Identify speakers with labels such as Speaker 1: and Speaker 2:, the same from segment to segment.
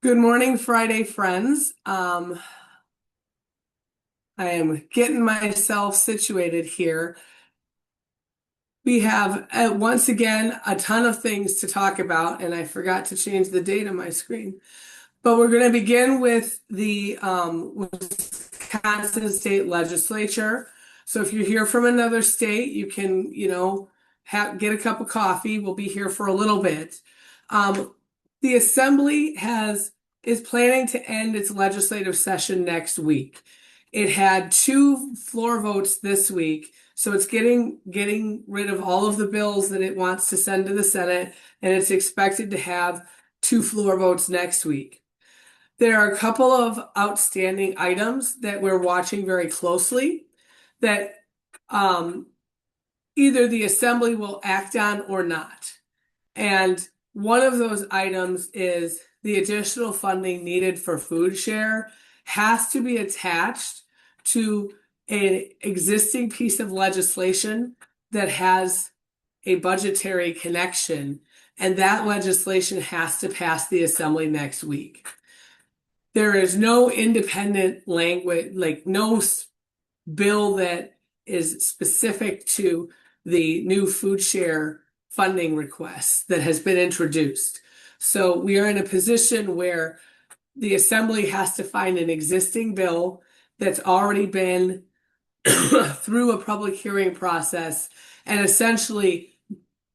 Speaker 1: Good morning, Friday friends. I am getting myself situated here. We have once again a ton of things to talk about, and I forgot to change the date on my screen. But we're going to begin with the Wisconsin State Legislature. So if you're here from another state, you can, get a cup of coffee. We'll be here for a little bit. The Assembly is planning to end its legislative session next week. It had two floor votes this week, so it's getting rid of all of the bills that it wants to send to the Senate, and it's expected to have two floor votes next week. There are a couple of outstanding items that we're watching very closely that either the Assembly will act on or not. And one of those items is the additional funding needed for food share has to be attached to an existing piece of legislation that has a budgetary connection, and that legislation has to pass the Assembly next week. There is no independent language, like no bill that is specific to the new food share funding request that has been introduced. So we are in a position where the Assembly has to find an existing bill that's already been through a public hearing process and essentially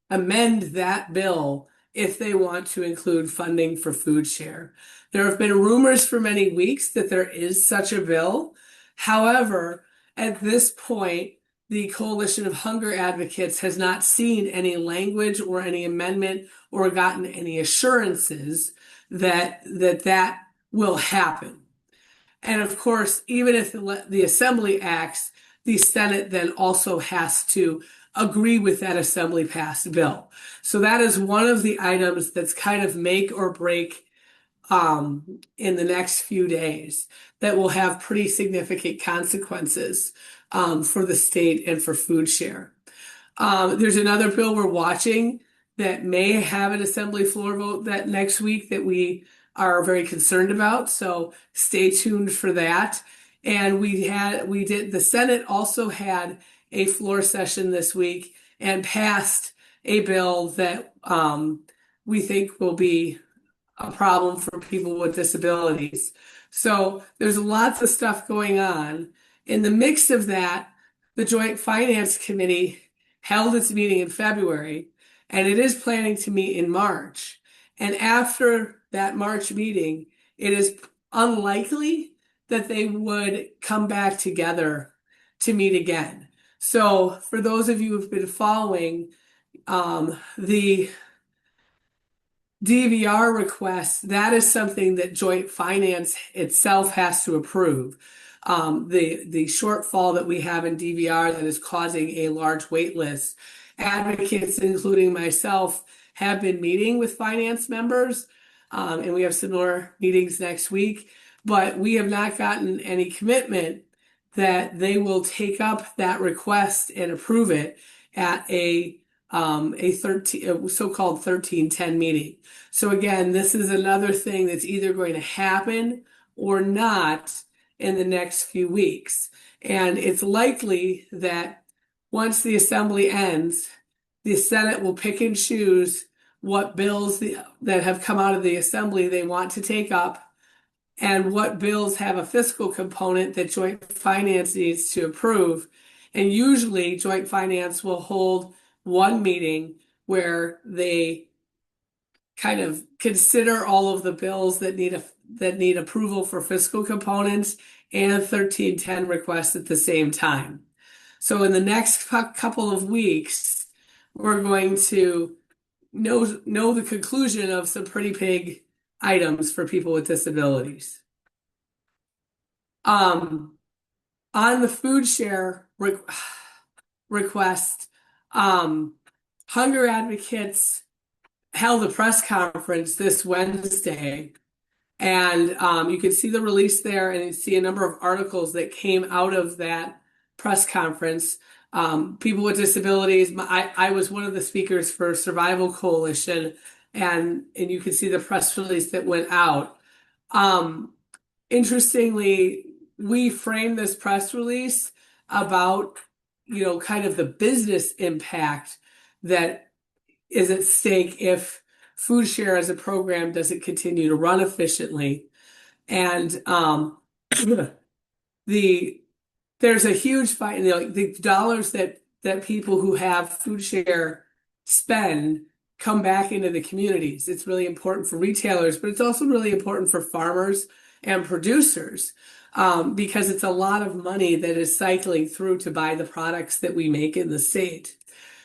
Speaker 1: amend that bill if they want to include funding for food share. There have been rumors for many weeks that there is such a bill. However, at this point, the Coalition of Hunger Advocates has not seen any language or any amendment or gotten any assurances that that will happen. And of course, even if the Assembly acts, the Senate then also has to agree with that Assembly passed bill. So that is one of the items that's kind of make or break in the next few days that will have pretty significant consequences for the state and for food share. There's another bill we're watching that may have an Assembly floor vote that next week that we are very concerned about. So stay tuned for that. And the Senate also had a floor session this week and passed a bill that we think will be a problem for people with disabilities. So there's lots of stuff going on. In the mix of that, the Joint Finance Committee held its meeting in February, and it is planning to meet in March. And after that March meeting, it is unlikely that they would come back together to meet again. So for those of you who've been following, the DVR request, that is something that Joint Finance itself has to approve. The shortfall that we have in DVR that is causing a large wait list. Advocates, including myself, have been meeting with finance members, and we have some more meetings next week, but we have not gotten any commitment that they will take up that request and approve it at a so-called 1310 meeting. So again, this is another thing that's either going to happen or not in the next few weeks. And it's likely that once the Assembly ends, the Senate will pick and choose what bills that have come out of the Assembly they want to take up and what bills have a fiscal component that Joint Finance needs to approve. And usually Joint Finance will hold one meeting where they kind of consider all of the bills that need approval for fiscal components and 1310 requests at the same time. So in the next couple of weeks, we're going to know the conclusion of some pretty big items for people with disabilities. On the food share request, Hunger Advocates held a press conference this Wednesday, and you can see the release there, and you see a number of articles that came out of that press conference. People with disabilities. I was one of the speakers for Survival Coalition, and you can see the press release that went out. Um, Interestingly, we framed this press release about, kind of the business impact that is at stake if food share as a program doesn't continue to run efficiently. And the there's a huge fight, the dollars that people who have food share spend come back into the communities. It's really important for retailers, but it's also really important for farmers and producers, because it's a lot of money that is cycling through to buy the products that we make in the state.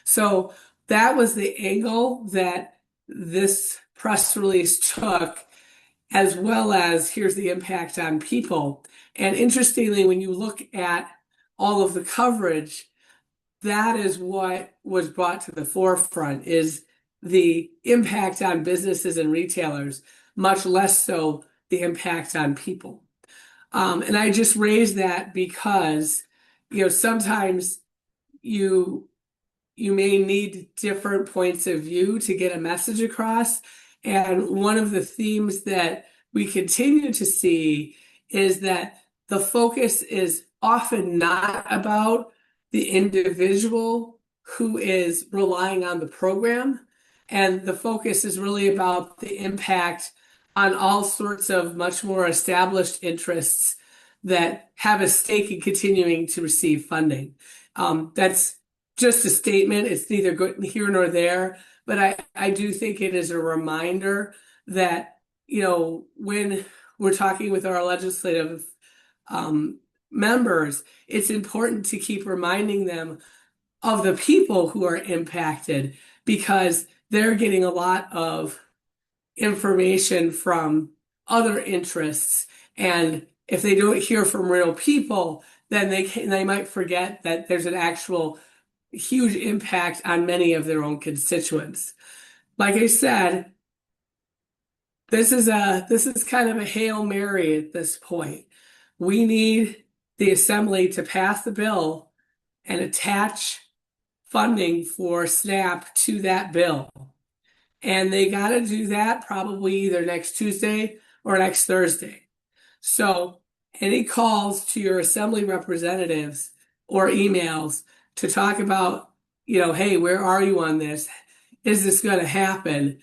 Speaker 1: So that was the angle that this press release took, as well as here's the impact on people. And interestingly, when you look at all of the coverage, that is what was brought to the forefront, is the impact on businesses and retailers, much less so the impact on people. And I just raised that because, sometimes you you may need different points of view to get a message across. And one of the themes that we continue to see is that the focus is often not about the individual who is relying on the program. And the focus is really about the impact on all sorts of much more established interests that have a stake in continuing to receive funding. That's just a statement. It's neither good here nor there, but I do think it is a reminder that, when we're talking with our legislative members, it's important to keep reminding them of the people who are impacted, because they're getting a lot of information from other interests. And if they don't hear from real people, then they might forget that there's an actual huge impact on many of their own constituents. Like I said, this is kind of a Hail Mary at this point. We need the Assembly to pass the bill and attach funding for SNAP to that bill. And they got to do that probably either next Tuesday or next Thursday. So any calls to your Assembly representatives or emails to talk about, hey, where are you on this? Is this going to happen?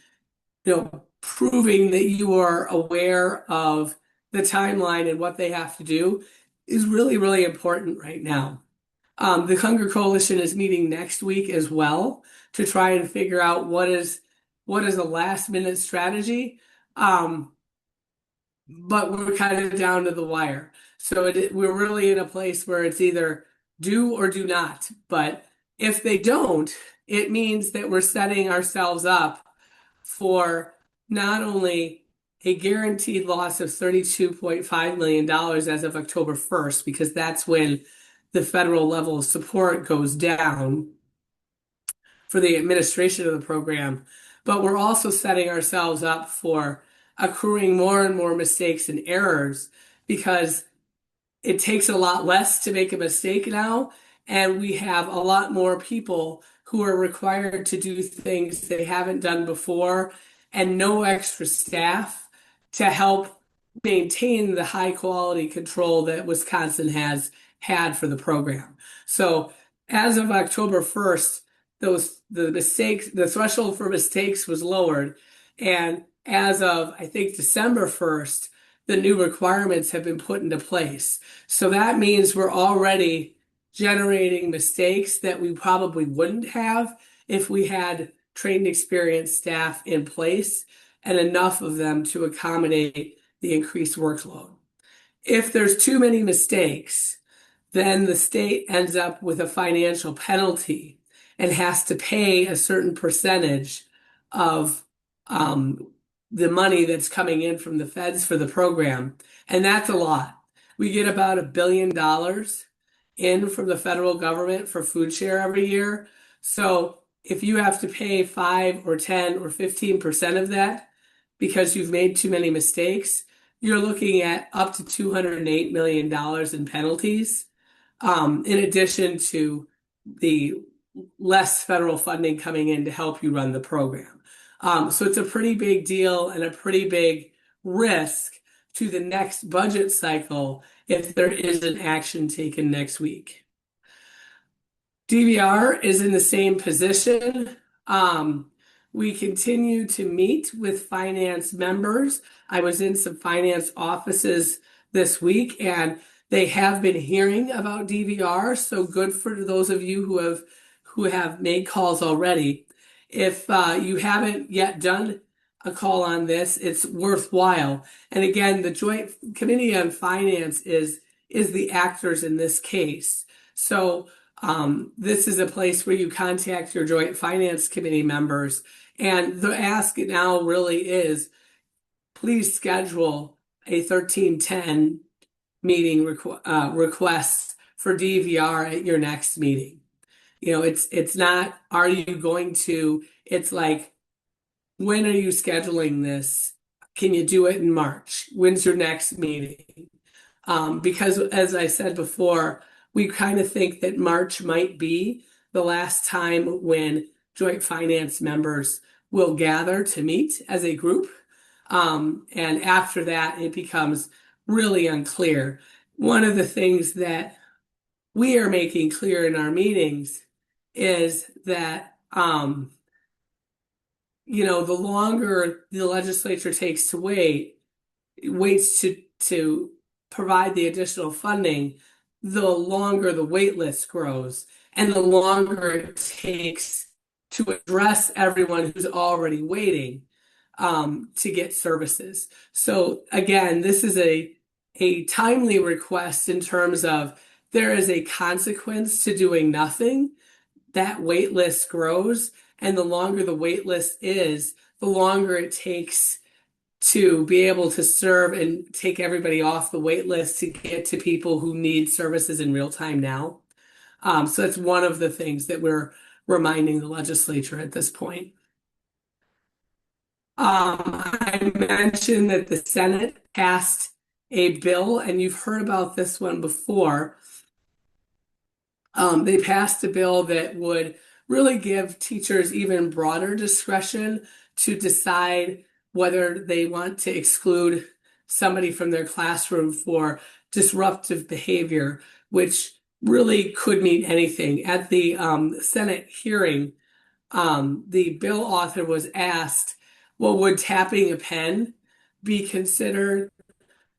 Speaker 1: Proving that you are aware of the timeline and what they have to do is really, really important right now. The Hunger Coalition is meeting next week as well to try and figure out what is a last minute strategy. But we're kind of down to the wire. So we're really in a place where it's either do or do not. But if they don't, it means that we're setting ourselves up for not only a guaranteed loss of $32.5 million as of October 1st, because that's when the federal level of support goes down for the administration of the program, but we're also setting ourselves up for accruing more and more mistakes and errors, because it takes a lot less to make a mistake now, and we have a lot more people who are required to do things they haven't done before, and no extra staff to help maintain the high quality control that Wisconsin has had for the program. So as of October 1st, the threshold for mistakes was lowered, and as of, I think, December 1st, the new requirements have been put into place. So that means we're already generating mistakes that we probably wouldn't have if we had trained, experienced staff in place and enough of them to accommodate the increased workload. If there's too many mistakes, then the state ends up with a financial penalty and has to pay a certain percentage of the money that's coming in from the feds for the program. And that's a lot. We get about $1 billion in from the federal government for food share every year. So if you have to pay 5 or 10 or 15% of that because you've made too many mistakes, you're looking at up to $208 million in penalties, in addition to the less federal funding coming in to help you run the program. So it's a pretty big deal and a pretty big risk to the next budget cycle if there isn't action taken next week. DVR is in the same position. We continue to meet with finance members. I was in some finance offices this week and they have been hearing about DVR, so good for those of you who have made calls already. If you haven't yet done a call on this, it's worthwhile. And again, the Joint Committee on Finance is the actors in this case. So this is a place where you contact your Joint Finance Committee members. And the ask now really is, please schedule a 1310 meeting request for DVR at your next meeting. It's not, are you going to, it's like, when are you scheduling this? Can you do it in March? When's your next meeting? Because as I said before, we kind of think that March might be the last time when joint finance members will gather to meet as a group. And after that, it becomes really unclear. One of the things that we are making clear in our meetings is that, the longer the legislature takes to waits to provide the additional funding, the longer the wait list grows and the longer it takes to address everyone who's already waiting to get services. So again, this is a timely request in terms of there is a consequence to doing nothing. That wait list grows, and the longer the wait list is, the longer it takes to be able to serve and take everybody off the wait list to get to people who need services in real time now. So that's one of the things that we're reminding the legislature at this point. I mentioned that the Senate passed a bill, and you've heard about this one before. They passed a bill that would really give teachers even broader discretion to decide whether they want to exclude somebody from their classroom for disruptive behavior, which really could mean anything. At the Senate hearing, the bill author was asked, well, would tapping a pen be considered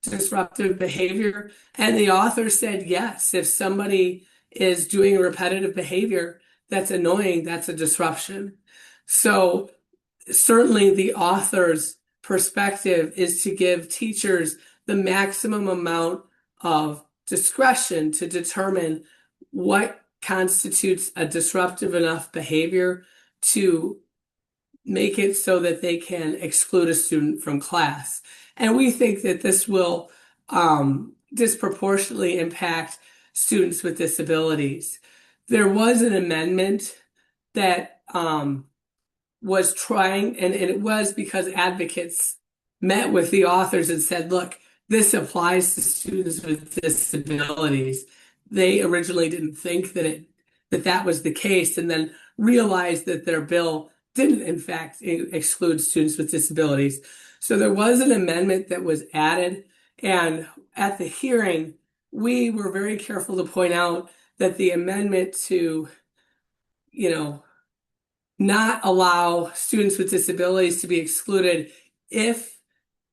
Speaker 1: disruptive behavior? And the author said yes. If somebody is doing repetitive behavior that's annoying, that's a disruption. So certainly the author's perspective is to give teachers the maximum amount of discretion to determine what constitutes a disruptive enough behavior to make it so that they can exclude a student from class. And we think that this will disproportionately impact students with disabilities. There was an amendment that was trying, and it was because advocates met with the authors and said, look, this applies to students with disabilities. They originally didn't think that was the case, and then realized that their bill didn't, in fact, exclude students with disabilities. So there was an amendment that was added, and at the hearing, we were very careful to point out that the amendment to, not allow students with disabilities to be excluded if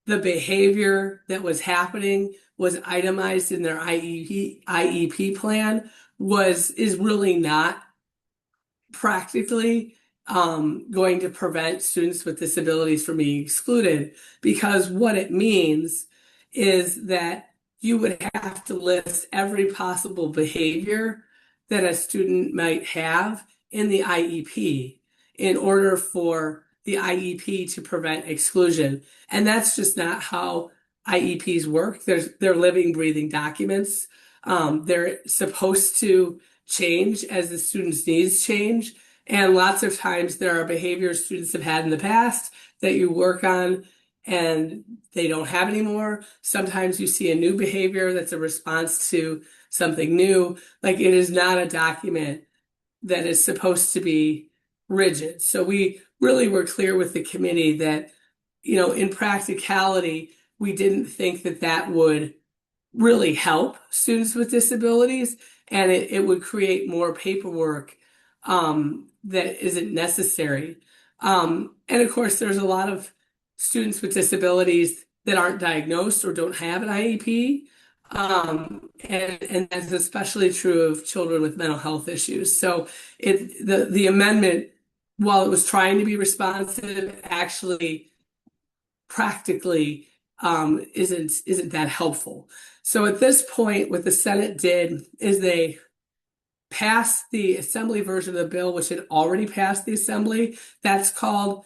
Speaker 1: the behavior that was happening was itemized in their IEP plan is really not practically going to prevent students with disabilities from being excluded, because what it means is that you would have to list every possible behavior that a student might have in the IEP in order for the IEP to prevent exclusion. And that's just not how IEPs work. They're living, breathing documents. They're supposed to change as the student's needs change. And lots of times there are behaviors students have had in the past that you work on and they don't have anymore. Sometimes you see a new behavior that's a response to something new. Like, it is not a document that is supposed to be rigid. So we really were clear with the committee that, in practicality, we didn't think that that would really help students with disabilities, and it would create more paperwork that isn't necessary. And of course, there's a lot of students with disabilities that aren't diagnosed or don't have an IEP. And that's especially true of children with mental health issues. So the amendment, while it was trying to be responsive, actually practically isn't that helpful. So at this point, what the Senate did is they passed the Assembly version of the bill, which had already passed the Assembly. That's called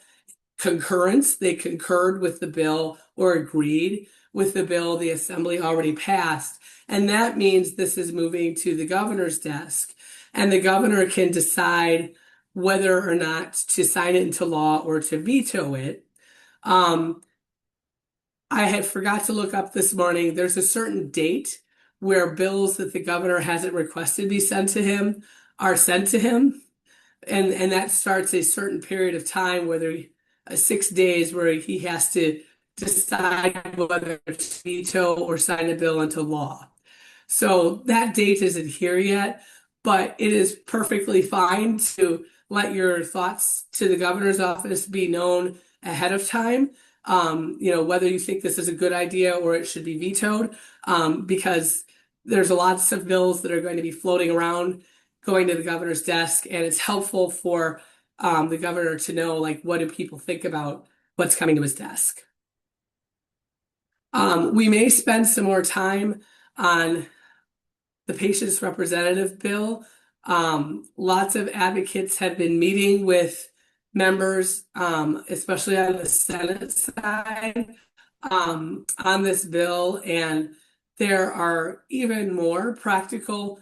Speaker 1: concurrence. They concurred with the bill or agreed with the bill the Assembly already passed. And that means this is moving to the governor's desk. And the governor can decide whether or not to sign it into law or to veto it. I had forgot to look up this morning. There's a certain date where bills that the governor hasn't requested be sent to him are sent to him. And that starts a certain period of time, 6 days, where he has to decide whether to veto or sign a bill into law. So that date isn't here yet, but it is perfectly fine to let your thoughts to the governor's office be known ahead of time. Whether you think this is a good idea or it should be vetoed, because there's lots of bills that are going to be floating around going to the governor's desk, and it's helpful for the governor to know, like, what do people think about what's coming to his desk. We may spend some more time on the patient's representative bill. Lots of advocates have been meeting with members, especially on the Senate side, on this bill, and there are even more practical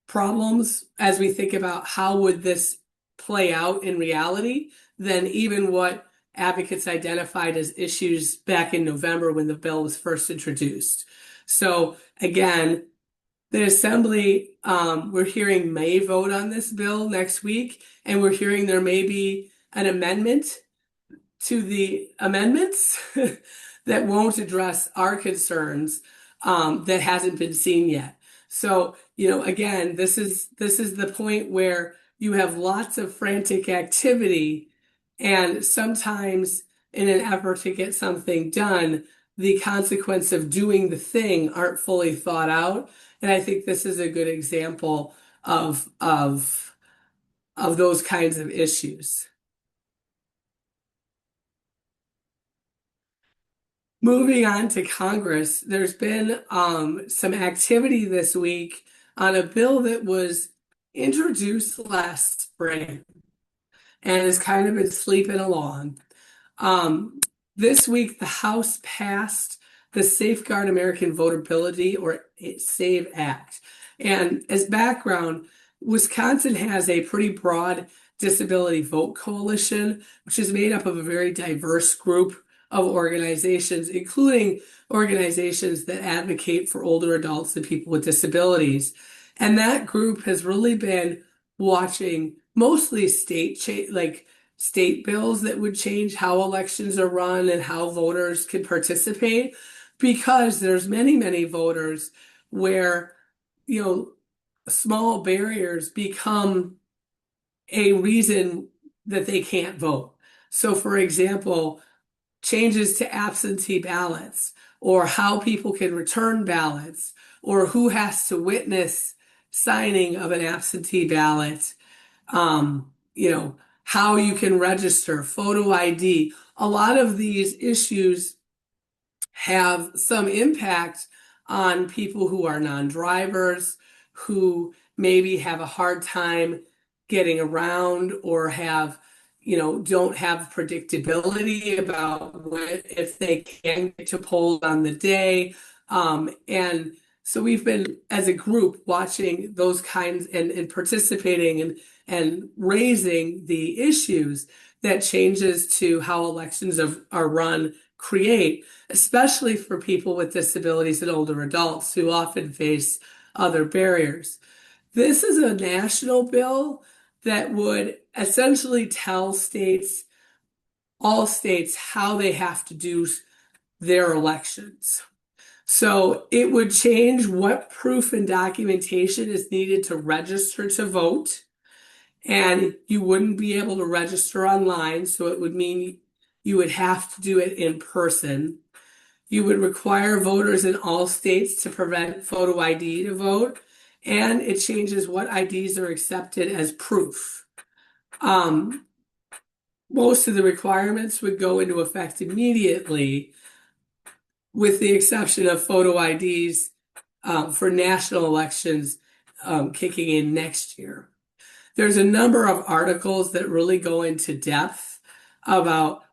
Speaker 1: problems as we think about how would this play out in reality than even what advocates identified as issues back in November when the bill was first introduced. So again, the Assembly, we're hearing may vote on this bill next week, and we're hearing there may be an amendment to the amendments that won't address our concerns, that hasn't been seen yet. So, again, this is the point where you have lots of frantic activity, and sometimes in an effort to get something done, the consequence of doing the thing aren't fully thought out. And I think this is a good example of those kinds of issues. Moving on to Congress, there's been some activity this week on a bill that was introduced last spring and has kind of been sleeping along. This week, the House passed the Safeguard American Votability, or SAVE Act. And as background, Wisconsin has a pretty broad disability vote coalition, which is made up of a very diverse group of organizations, including organizations that advocate for older adults and people with disabilities. And that group has really been watching mostly state bills that would change how elections are run and how voters can participate, because there's many, many voters where, small barriers become a reason that they can't vote. So, for example, changes to absentee ballots, or how people can return ballots, or who has to witness signing of an absentee ballot, how you can register, photo ID. A lot of these issues have some impact on people who are non-drivers, who maybe have a hard time getting around, or don't have predictability about if they can get to polls on the day. And so we've been, as a group, watching those kinds and participating and raising the issues that changes to how elections are run create, especially for people with disabilities and older adults who often face other barriers. This is a national bill that would essentially tell all states, how they have to do their elections. So it would change what proof and documentation is needed to register to vote. And you wouldn't be able to register online, so it would mean you would have to do it in person. You would require voters in all states to prevent photo ID to vote, and it changes what IDs are accepted as proof. Most of the requirements would go into effect immediately, with the exception of photo IDs for national elections kicking in next year. There's a number of articles that really go into depth about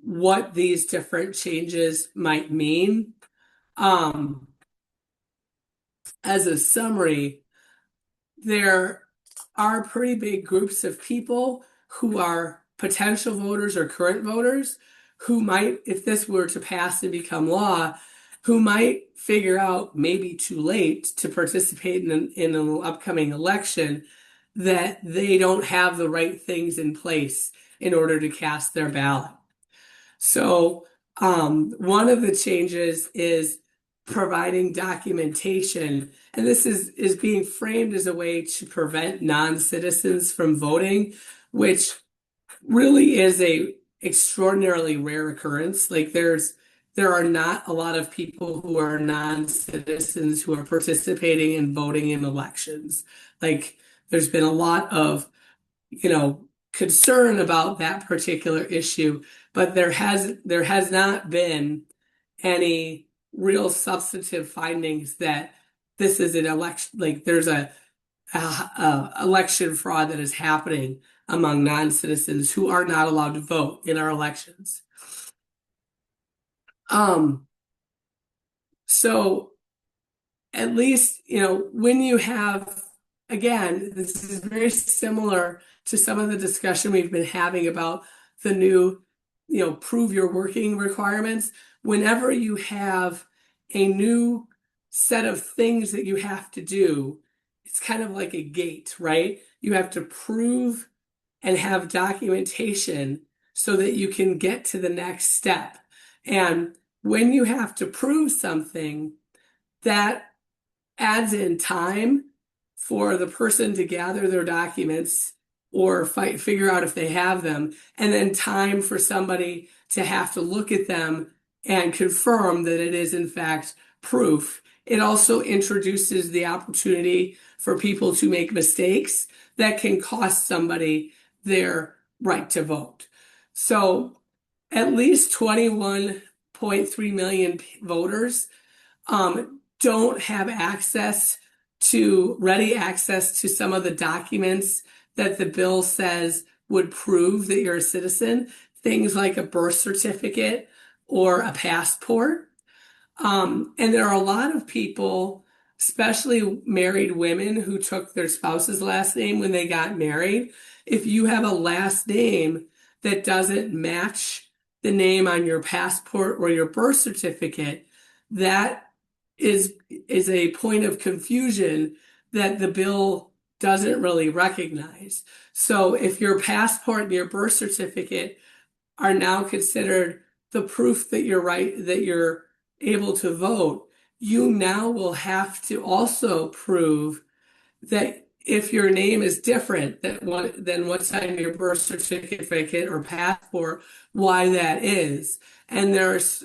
Speaker 1: what these different changes might mean. As a summary, there are pretty big groups of people who are potential voters or current voters who might, if this were to pass and become law, who might figure out maybe too late to participate in an upcoming election that they don't have the right things in place in order to cast their ballot. So one of the changes is providing documentation, and this is being framed as a way to prevent non-citizens from voting, which really is a extraordinarily rare occurrence. Like there are not a lot of people who are non-citizens who are participating and voting in elections. Like there's been a lot of, concern about that particular issue, but there has not been any real substantive findings that this is an election, like there's a election fraud that is happening among non-citizens who are not allowed to vote in our elections. So at least, when you have, again, this is very similar to some of the discussion we've been having about the new, prove your working requirements. Whenever you have a new set of things that you have to do, it's kind of like a gate, right? You have to prove and have documentation so that you can get to the next step. And when you have to prove something, that adds in time for the person to gather their documents or figure out if they have them, and then time for somebody to have to look at them and confirm that it is in fact proof. It also introduces the opportunity for people to make mistakes that can cost somebody their right to vote. So at least 21.3 million voters don't have ready access to some of the documents that the bill says would prove that you're a citizen, things like a birth certificate or a passport. And there are a lot of people, especially married women, who took their spouse's last name when they got married. If you have a last name that doesn't match the name on your passport or your birth certificate, that is a point of confusion that the bill doesn't really recognize. So if your passport and your birth certificate are now considered the proof that you're able to vote, you now will have to also prove that if your name is different than what's on your birth certificate or passport, why that is. And there's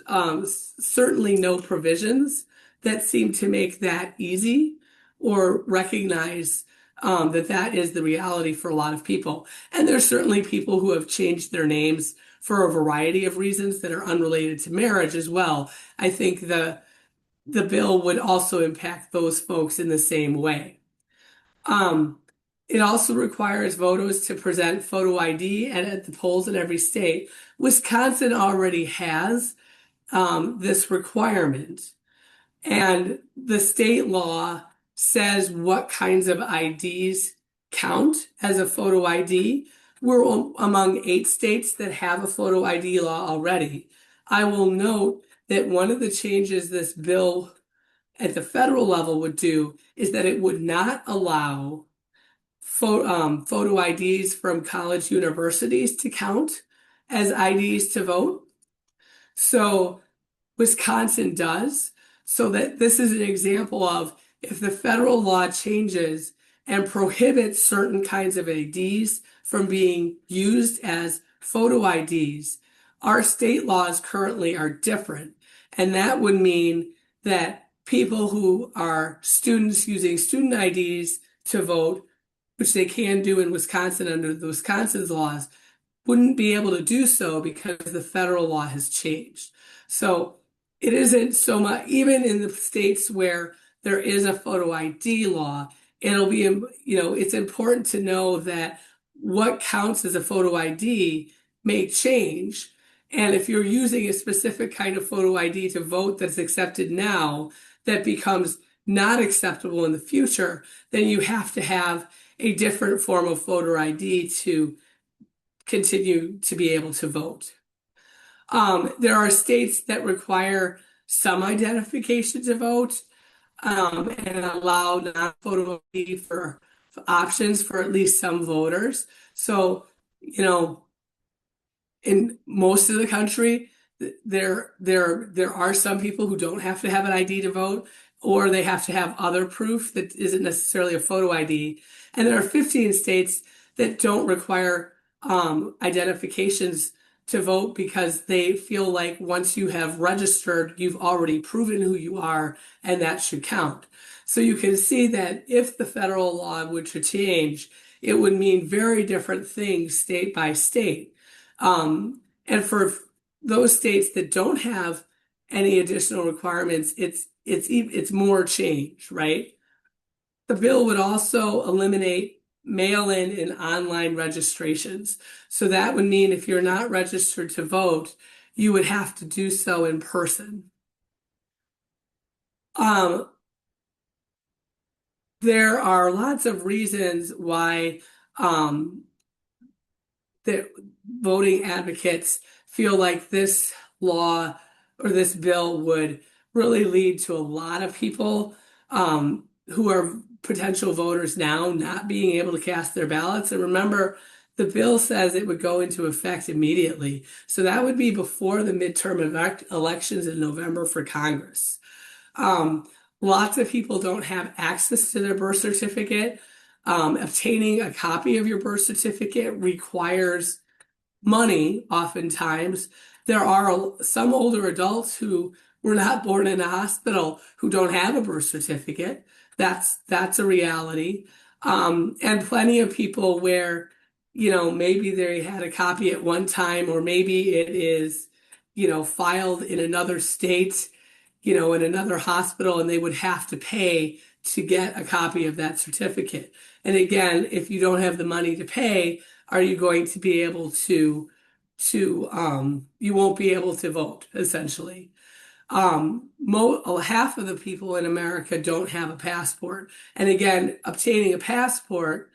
Speaker 1: certainly no provisions that seem to make that easy or recognize that is the reality for a lot of people. And there's certainly people who have changed their names for a variety of reasons that are unrelated to marriage as well. I think the bill would also impact those folks in the same way. It also requires voters to present photo ID at the polls in every state. Wisconsin already has this requirement, and the state law says what kinds of IDs count as a photo ID. We're among 8 states that have a photo ID law already. I will note that one of the changes this bill at the federal level would do is that it would not allow photo IDs from college universities to count as IDs to vote. So Wisconsin does. So that this is an example of if the federal law changes and prohibits certain kinds of IDs from being used as photo IDs, our state laws currently are different. And that would mean that people who are students using student IDs to vote, which they can do in Wisconsin under the Wisconsin's laws, wouldn't be able to do so because the federal law has changed. So it isn't so much, even in the states where there is a photo ID law, it'll be, it's important to know that what counts as a photo ID may change. And if you're using a specific kind of photo ID to vote that's accepted now, that becomes not acceptable in the future, then you have to have a different form of photo ID to continue to be able to vote. There are states that require some identification to vote and allow non-photo ID for options for at least some voters. So, in most of the country, there are some people who don't have to have an ID to vote, or they have to have other proof that isn't necessarily a photo ID. And there are 15 states that don't require identifications to vote because they feel like once you have registered, you've already proven who you are, and that should count. So you can see that if the federal law were to change, it would mean very different things state by state. And for those states that don't have any additional requirements, it's more change, right? The bill would also eliminate mail-in and online registrations. So that would mean if you're not registered to vote, you would have to do so in person. There are lots of reasons why that voting advocates feel like this law or this bill would really lead to a lot of people who are potential voters now not being able to cast their ballots. And remember, the bill says it would go into effect immediately. So that would be before the midterm elections in November for Congress. Lots of people don't have access to their birth certificate. Obtaining a copy of your birth certificate requires money, oftentimes. There are some older adults who were not born in a hospital who don't have a birth certificate. That's a reality. And plenty of people where, maybe they had a copy at one time, or maybe it is, filed in another state, in another hospital, and they would have to pay to get a copy of that certificate. And again, if you don't have the money to pay, are you going to be able you won't be able to vote, essentially. Half of the people in America don't have a passport. And again, obtaining a passport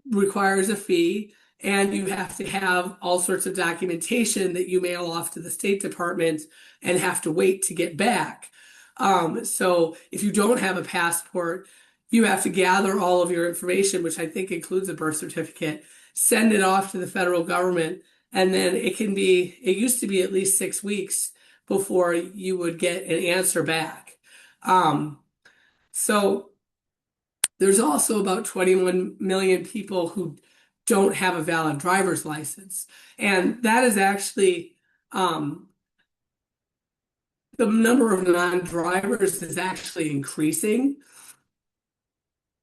Speaker 1: requires a fee, and you have to have all sorts of documentation that you mail off to the State Department and have to wait to get back. So if you don't have a passport, you have to gather all of your information, which I think includes a birth certificate, send it off to the federal government, and then it used to be at least 6 weeks before you would get an answer back. So there's also about 21 million people who don't have a valid driver's license. And that is actually, the number of non-drivers is actually increasing,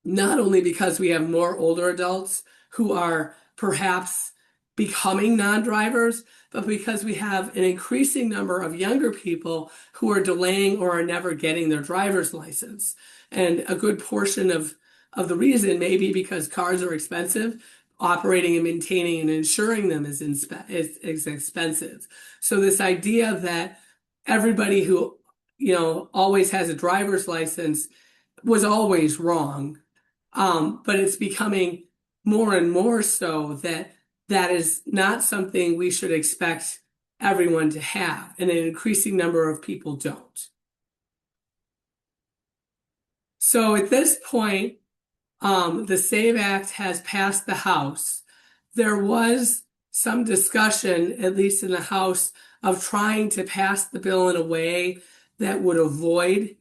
Speaker 1: not only because we have more older adults who are perhaps becoming non-drivers, but because we have an increasing number of younger people who are delaying or are never getting their driver's license. And a good portion of the reason may be because cars are expensive. Operating and maintaining and insuring them is expensive. So this idea that everybody who, always has a driver's license was always wrong. But it's becoming more and more so that is not something we should expect everyone to have, and an increasing number of people don't. So at this point, the SAVE Act has passed the House. There was some discussion, at least in the House, of trying to pass the bill in a way that would avoid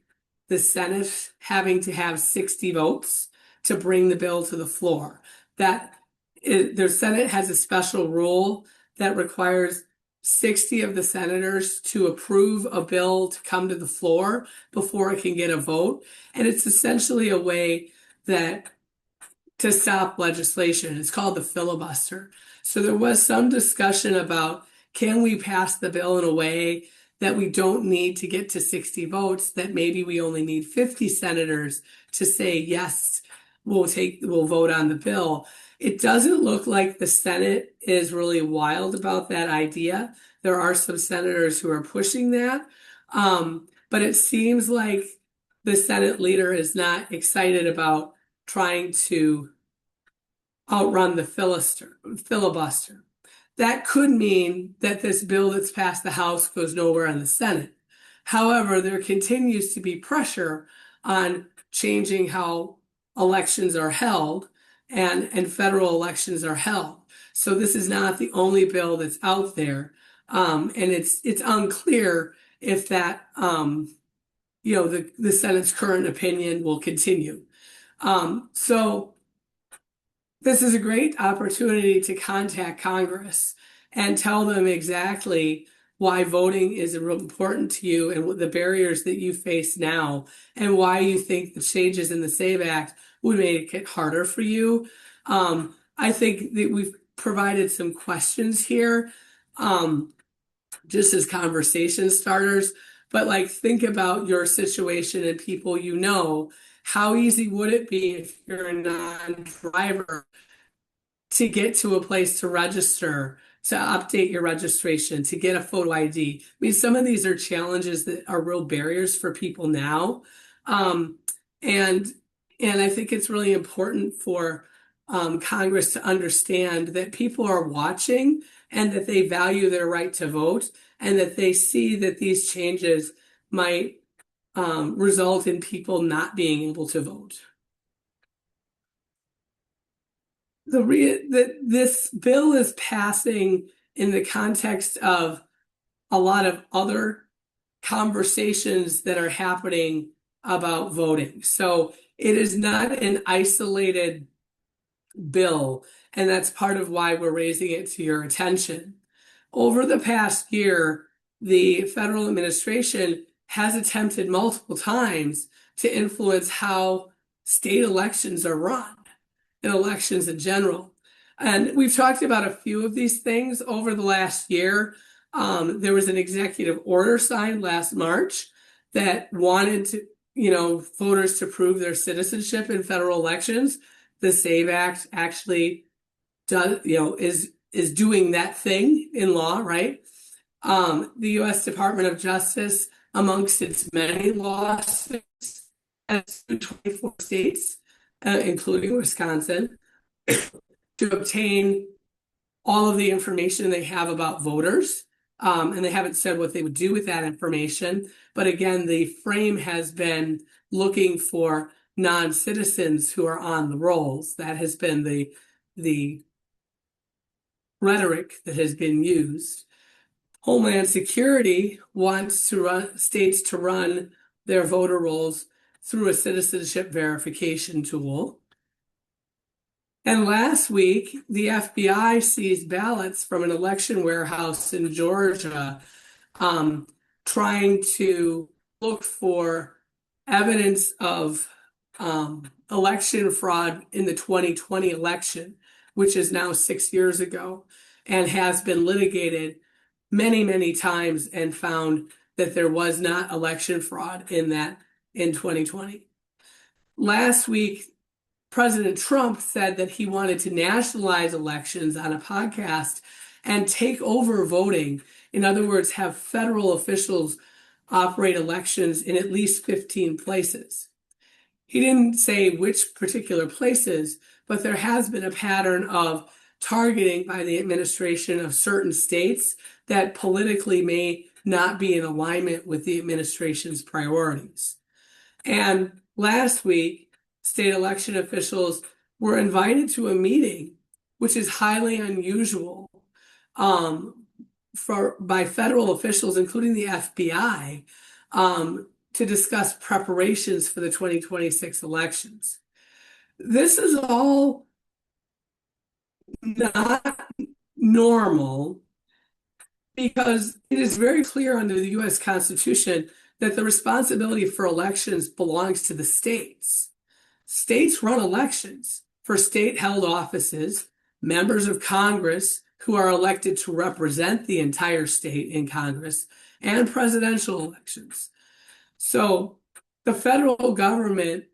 Speaker 1: the Senate having to have 60 votes to bring the bill to the floor. The Senate has a special rule that requires 60 of the senators to approve a bill to come to the floor before it can get a vote. And it's essentially a way that to stop legislation. It's called the filibuster. So there was some discussion about, can we pass the bill in a way that we don't need to get to 60 votes, that maybe we only need 50 senators to say, yes, we'll vote on the bill. It doesn't look like the Senate is really wild about that idea. There are some senators who are pushing that. But it seems like the Senate leader is not excited about trying to outrun the filibuster. That could mean that this bill that's passed the House goes nowhere in the Senate. However, there continues to be pressure on changing how elections are held and federal elections are held. So this is not the only bill that's out there. And it's unclear if that the Senate's current opinion will continue. So this is a great opportunity to contact Congress and tell them exactly why voting is important to you and what the barriers that you face now and why you think the changes in the SAVE Act would make it harder for you. I think that we've provided some questions here, just as conversation starters, but like think about your situation and people you know. How easy would it be if you're a non-driver to get to a place to register, to update your registration, to get a photo ID? I mean, some of these are challenges that are real barriers for people now. Um, and and I think it's really important for Congress to understand that people are watching and that they value their right to vote and that they see that these changes might result in people not being able to vote. This bill is passing in the context of a lot of other conversations that are happening about voting. So it is not an isolated bill, and that's part of why we're raising it to your attention. Over the past year, the federal administration has attempted multiple times to influence how state elections are run and elections in general. And we've talked about a few of these things over the last year. There was an executive order signed last March that wanted voters to prove their citizenship in federal elections. The SAVE Act actually is doing that thing in law, right? The U.S. Department of Justice, amongst its many lawsuits, has 24 states, including Wisconsin, to obtain all of the information they have about voters. And they haven't said what they would do with that information. But again, the frame has been looking for non-citizens who are on the rolls. That has been the rhetoric that has been used. Homeland Security wants states to run their voter rolls through a citizenship verification tool. And last week, the FBI seized ballots from an election warehouse in Georgia, trying to look for evidence of election fraud in the 2020 election, which is now 6 years ago and has been litigated many, many times and found that there was not election fraud in 2020. Last week, President Trump said that he wanted to nationalize elections on a podcast and take over voting. In other words, have federal officials operate elections in at least 15 places. He didn't say which particular places, but there has been a pattern of targeting by the administration of certain states that politically may not be in alignment with the administration's priorities. And last week, state election officials were invited to a meeting, which is highly unusual, by federal officials, including the FBI, to discuss preparations for the 2026 elections. This is all not normal because it is very clear under the U.S. Constitution that the responsibility for elections belongs to the states. States run elections for state-held offices, members of Congress who are elected to represent the entire state in Congress, and presidential elections. So the federal government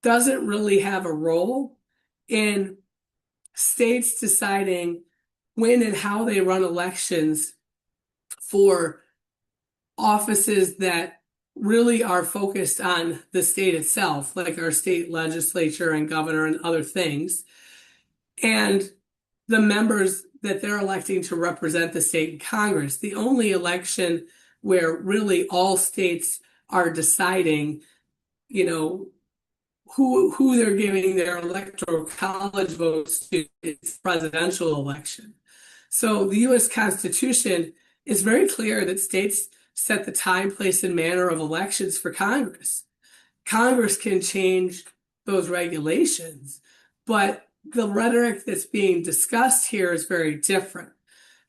Speaker 1: doesn't really have a role in states deciding when and how they run elections for offices that really are focused on the state itself, like our state legislature and governor and other things, and the members that they're electing to represent the state in Congress. The only election where really all states are deciding, who they're giving their electoral college votes to is presidential election. So the U.S. Constitution is very clear that states set the time, place, and manner of elections for Congress. Congress can change those regulations, but the rhetoric that's being discussed here is very different.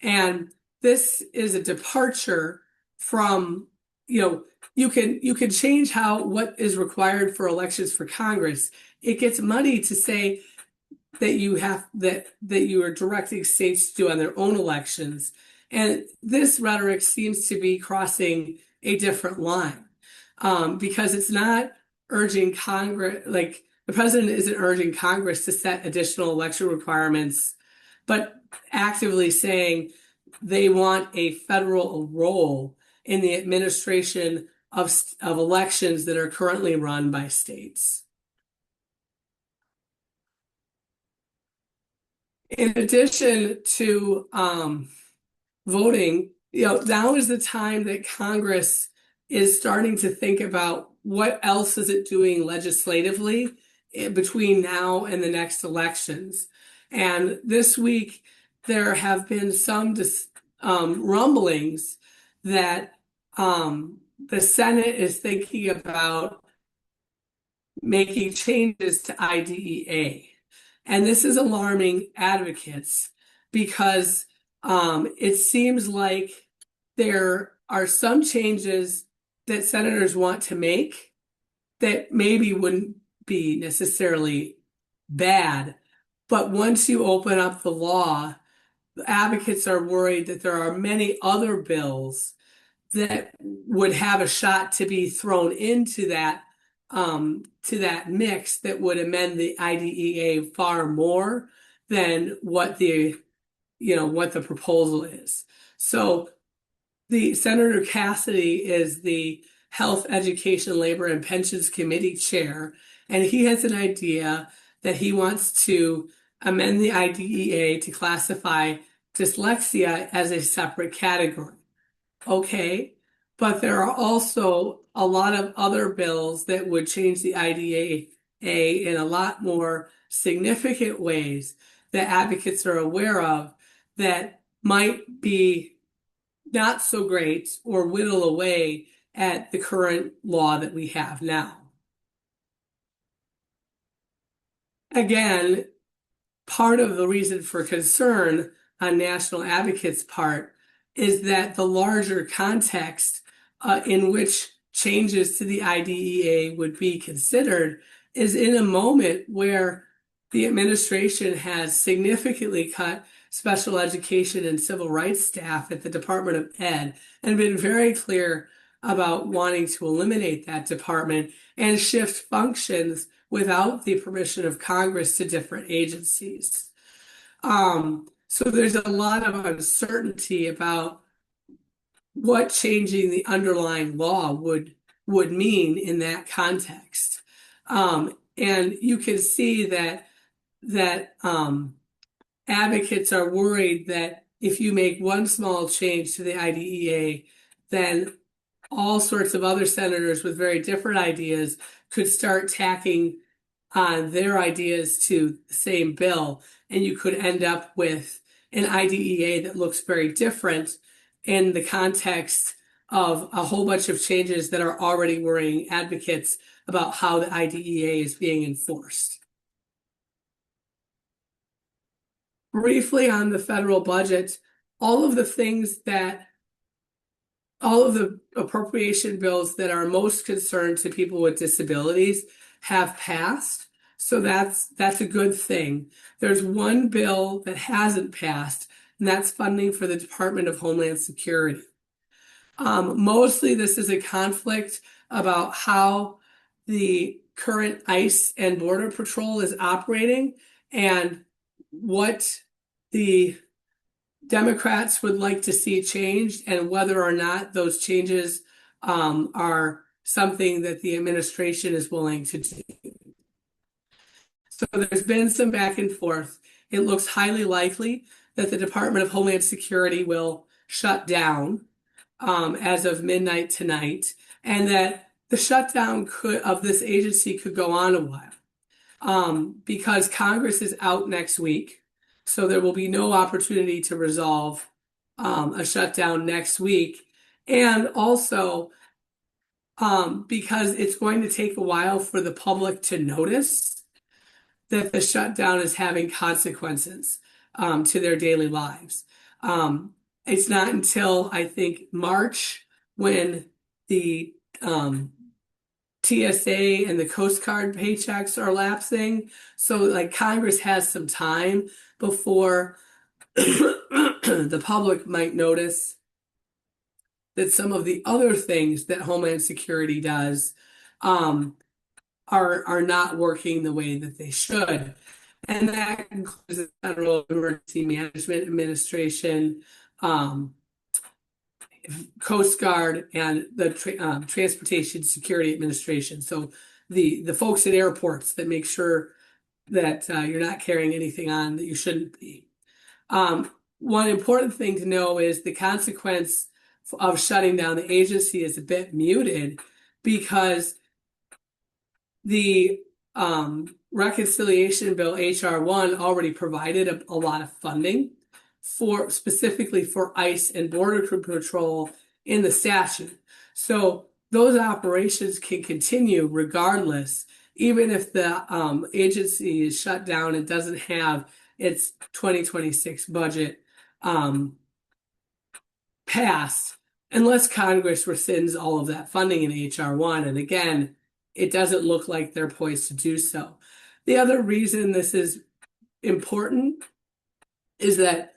Speaker 1: And this is a departure from, you can change what is required for elections for Congress. It gets muddy to say that you are directing states to do on their own elections. And this rhetoric seems to be crossing a different line, because it's not urging Congress, like the president isn't urging Congress to set additional election requirements, but actively saying they want a federal role in the administration of elections that are currently run by states. In addition to voting, now is the time that Congress is starting to think about what else is it doing legislatively between now and the next elections. And this week, there have been some rumblings that the Senate is thinking about making changes to IDEA. And this is alarming advocates because it seems like there are some changes that senators want to make that maybe wouldn't be necessarily bad. But once you open up the law, advocates are worried that there are many other bills that would have a shot to be thrown into that mix that would amend the IDEA far more than what the proposal is. So the Senator Cassidy is the Health, Education, Labor, and Pensions Committee chair, and he has an idea that he wants to amend the IDEA to classify dyslexia as a separate category. Okay, but there are also a lot of other bills that would change the IDEA in a lot more significant ways that advocates are aware of that might be not so great or whittle away at the current law that we have now. Again, part of the reason for concern on national advocates' part is that the larger context in which changes to the IDEA would be considered is in a moment where the administration has significantly cut special education and civil rights staff at the Department of Ed and been very clear about wanting to eliminate that department and shift functions without the permission of Congress to different agencies. So there's a lot of uncertainty about what changing the underlying law would mean in that context. And you can see that advocates are worried that if you make one small change to the IDEA, then all sorts of other senators with very different ideas could start tacking on their ideas to the same bill, and you could end up with an IDEA that looks very different in the context of a whole bunch of changes that are already worrying advocates about how the IDEA is being enforced. Briefly on the federal budget, all of the appropriation bills that are most concerned to people with disabilities have passed. So that's a good thing. There's one bill that hasn't passed, and that's funding for the Department of Homeland Security. Mostly this is a conflict about how the current ICE and Border Patrol is operating and what the Democrats would like to see changed and whether or not those changes are something that the administration is willing to do. So there's been some back and forth. It looks highly likely that the Department of Homeland Security will shut down as of midnight tonight, and that the shutdown of this agency could go on a while because Congress is out next week. So there will be no opportunity to resolve a shutdown next week. And also because it's going to take a while for the public to notice that the shutdown is having consequences to their daily lives. It's not until I think March when the TSA and the Coast Guard paychecks are lapsing. So like Congress has some time before the public might notice that some of the other things that Homeland Security does are not working the way that they should. And that includes the Federal Emergency Management Administration, Coast Guard, and the Transportation Security Administration. So the folks at airports that make sure that you're not carrying anything on that you shouldn't be. One important thing to know is the consequence of shutting down the agency is a bit muted because the reconciliation bill HR1 already provided a lot of funding specifically for ICE and Border Patrol in the statute. So those operations can continue regardless, even if the agency is shut down and doesn't have its 2026 budget passed, unless Congress rescinds all of that funding in HR1. And again, it doesn't look like they're poised to do so. The other reason this is important is that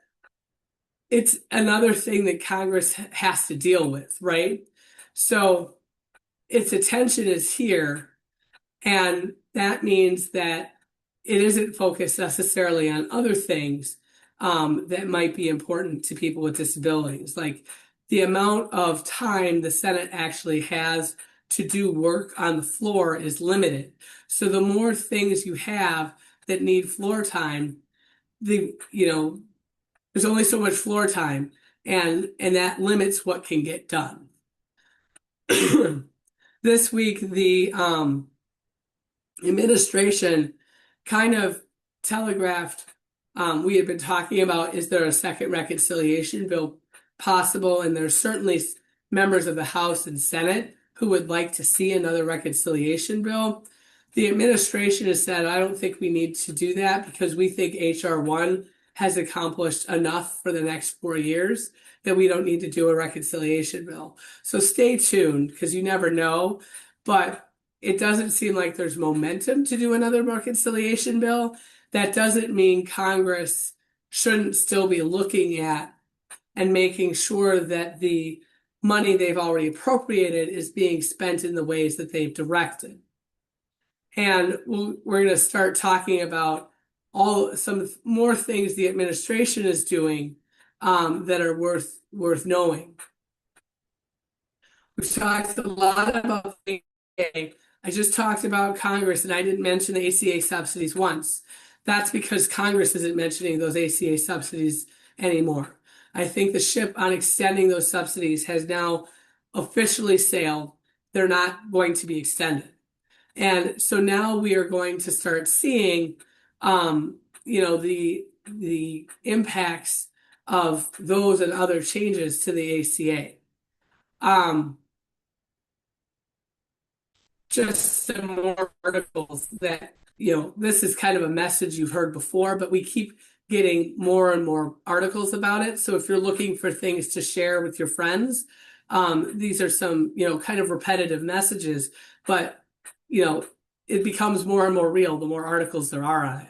Speaker 1: it's another thing that Congress has to deal with, right? So its attention is here, and that means that it isn't focused necessarily on other things that might be important to people with disabilities. Like the amount of time the Senate actually has to do work on the floor is limited. So the more things you have that need floor time, there's only so much floor time, and that limits what can get done. This week, the administration kind of telegraphed, we had been talking about, is there a second reconciliation bill possible? And there's certainly members of the House and Senate who would like to see another reconciliation bill. The administration has said, I don't think we need to do that because we think HR1 has accomplished enough for the next 4 years that we don't need to do a reconciliation bill. So stay tuned because you never know, but it doesn't seem like there's momentum to do another reconciliation bill. That doesn't mean Congress shouldn't still be looking at and making sure that the money they've already appropriated is being spent in the ways that they've directed. And we're going to start talking about some more things the administration is doing that are worth knowing. We've talked a lot about the ACA. I just talked about Congress, and I didn't mention the ACA subsidies once. That's because Congress isn't mentioning those ACA subsidies anymore. I think the ship on extending those subsidies has now officially sailed. They're not going to be extended. And so now we are going to start seeing, the impacts of those and other changes to the ACA. Um, just some more articles that, this is kind of a message you've heard before, but we keep getting more and more articles about it. So if you're looking for things to share with your friends, these are some, kind of repetitive messages, but, it becomes more and more real the more articles there are on it.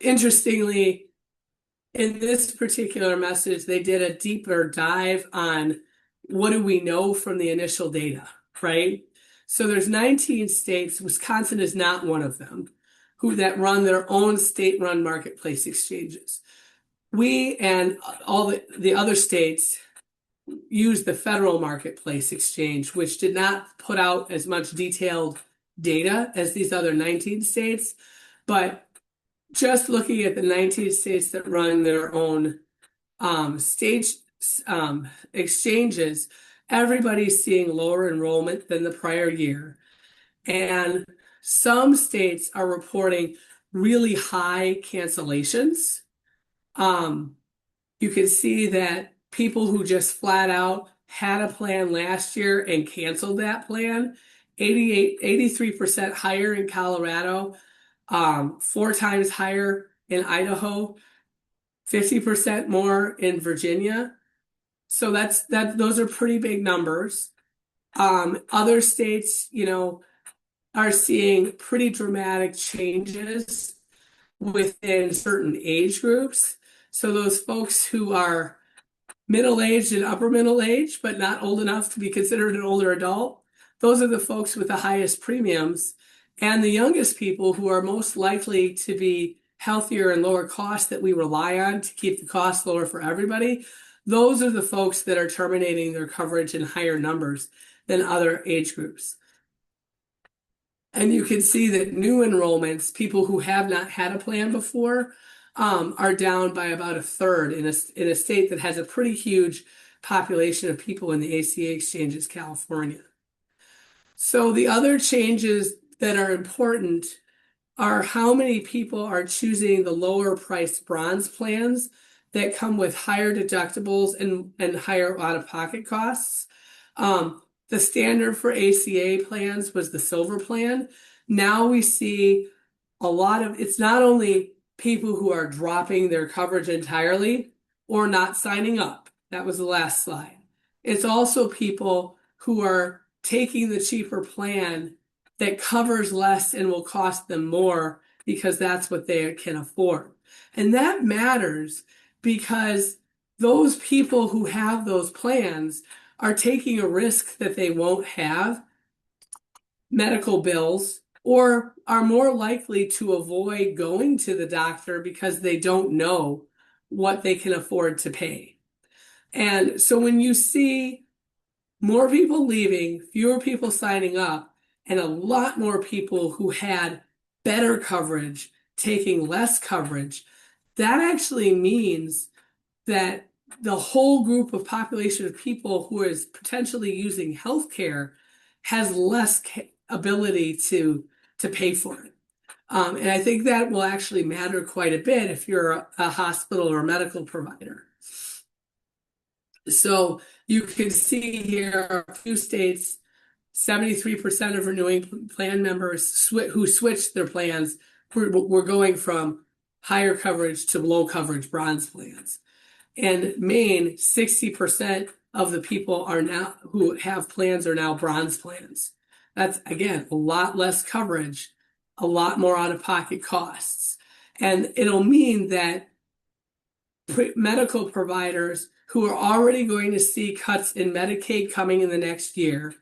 Speaker 1: Interestingly, in this particular message, they did a deeper dive on what do we know from the initial data, right? So there's 19 states, Wisconsin is not one of them, that run their own state-run marketplace exchanges. We and all the other states use the federal marketplace exchange, which did not put out as much detailed data as these other 19 states, but just looking at the 19 states that run their own stage exchanges, everybody's seeing lower enrollment than the prior year. And some states are reporting really high cancellations. You can see that people who just flat out had a plan last year and canceled that plan, 83% higher in Colorado, 4 times higher in Idaho, 50% more in Virginia. So those are pretty big numbers. Other states, are seeing pretty dramatic changes within certain age groups. So those folks who are middle-aged and upper middle age, but not old enough to be considered an older adult, those are the folks with the highest premiums. And the youngest people who are most likely to be healthier and lower cost that we rely on to keep the cost lower for everybody, those are the folks that are terminating their coverage in higher numbers than other age groups. And you can see that new enrollments, people who have not had a plan before, are down by about a third in a state that has a pretty huge population of people in the ACA exchanges, California. So the other changes that are important are how many people are choosing the lower priced bronze plans that come with higher deductibles and higher out-of-pocket costs. The standard for ACA plans was the silver plan. Now we see it's not only people who are dropping their coverage entirely or not signing up. That was the last slide. It's also people who are taking the cheaper plan that covers less and will cost them more because that's what they can afford. And that matters because those people who have those plans are taking a risk that they won't have medical bills or are more likely to avoid going to the doctor because they don't know what they can afford to pay. And so when you see more people leaving, fewer people signing up, and a lot more people who had better coverage taking less coverage, that actually means that the whole group of population of people who is potentially using healthcare has less ability to pay for it. And I think that will actually matter quite a bit if you're a hospital or a medical provider. So you can see here a few states, 73% of renewing plan members who switched their plans were going from higher coverage to low coverage bronze plans. And Maine, 60% of the people who have plans are now bronze plans. That's, again, a lot less coverage, a lot more out-of-pocket costs. And it'll mean that medical providers who are already going to see cuts in Medicaid coming in the next year,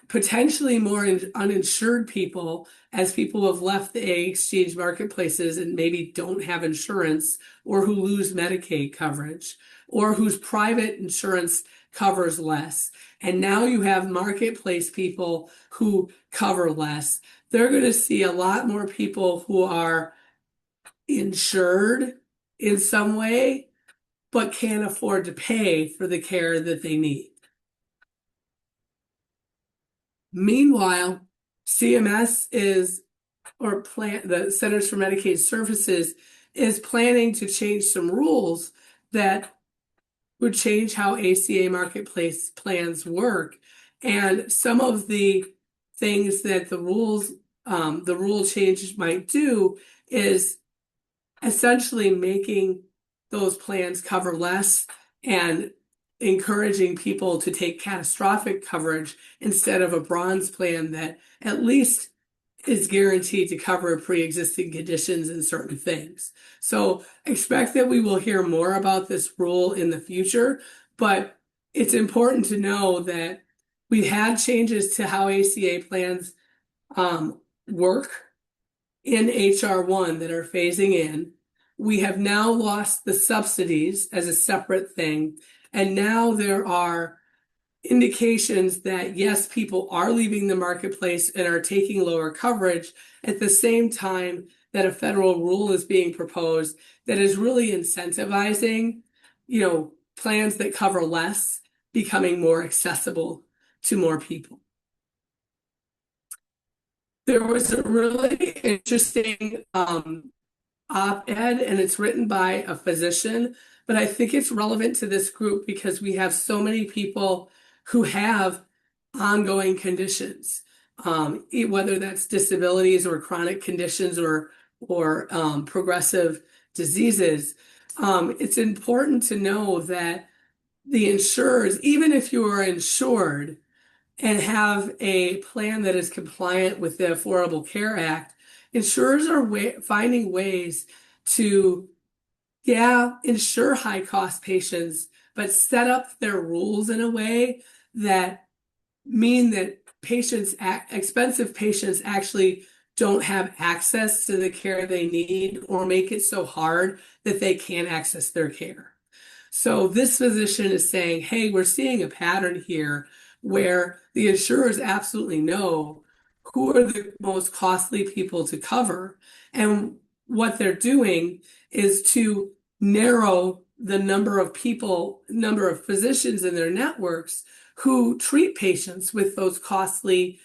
Speaker 1: potentially more uninsured people as people have left the exchange marketplaces and maybe don't have insurance or who lose Medicaid coverage or whose private insurance covers less. And now you have marketplace people who cover less. They're going to see a lot more people who are insured in some way but can't afford to pay for the care that they need. Meanwhile, CMS the Centers for Medicaid Services is planning to change some rules that would change how ACA marketplace plans work. And some of the things that the rule change might do is essentially making those plans cover less and encouraging people to take catastrophic coverage instead of a bronze plan that at least is guaranteed to cover pre-existing conditions and certain things. So expect that we will hear more about this rule in the future, but it's important to know that we had changes to how ACA plans work in HR1 that are phasing in. We have now lost the subsidies as a separate thing, and now there are indications that yes, people are leaving the marketplace and are taking lower coverage at the same time that a federal rule is being proposed that is really incentivizing, plans that cover less becoming more accessible to more people. There was a really interesting op-ed, and it's written by a physician, but I think it's relevant to this group because we have so many people who have ongoing conditions, whether that's disabilities or chronic conditions or progressive diseases. It's important to know that the insurers, even if you are insured and have a plan that is compliant with the Affordable Care Act, insurers are finding ways to, insure high cost patients, but set up their rules in a way that mean that expensive patients actually don't have access to the care they need or make it so hard that they can't access their care. So this physician is saying, hey, we're seeing a pattern here where the insurers absolutely know who are the most costly people to cover. And what they're doing is to narrow the number of physicians in their networks who treat patients with those costly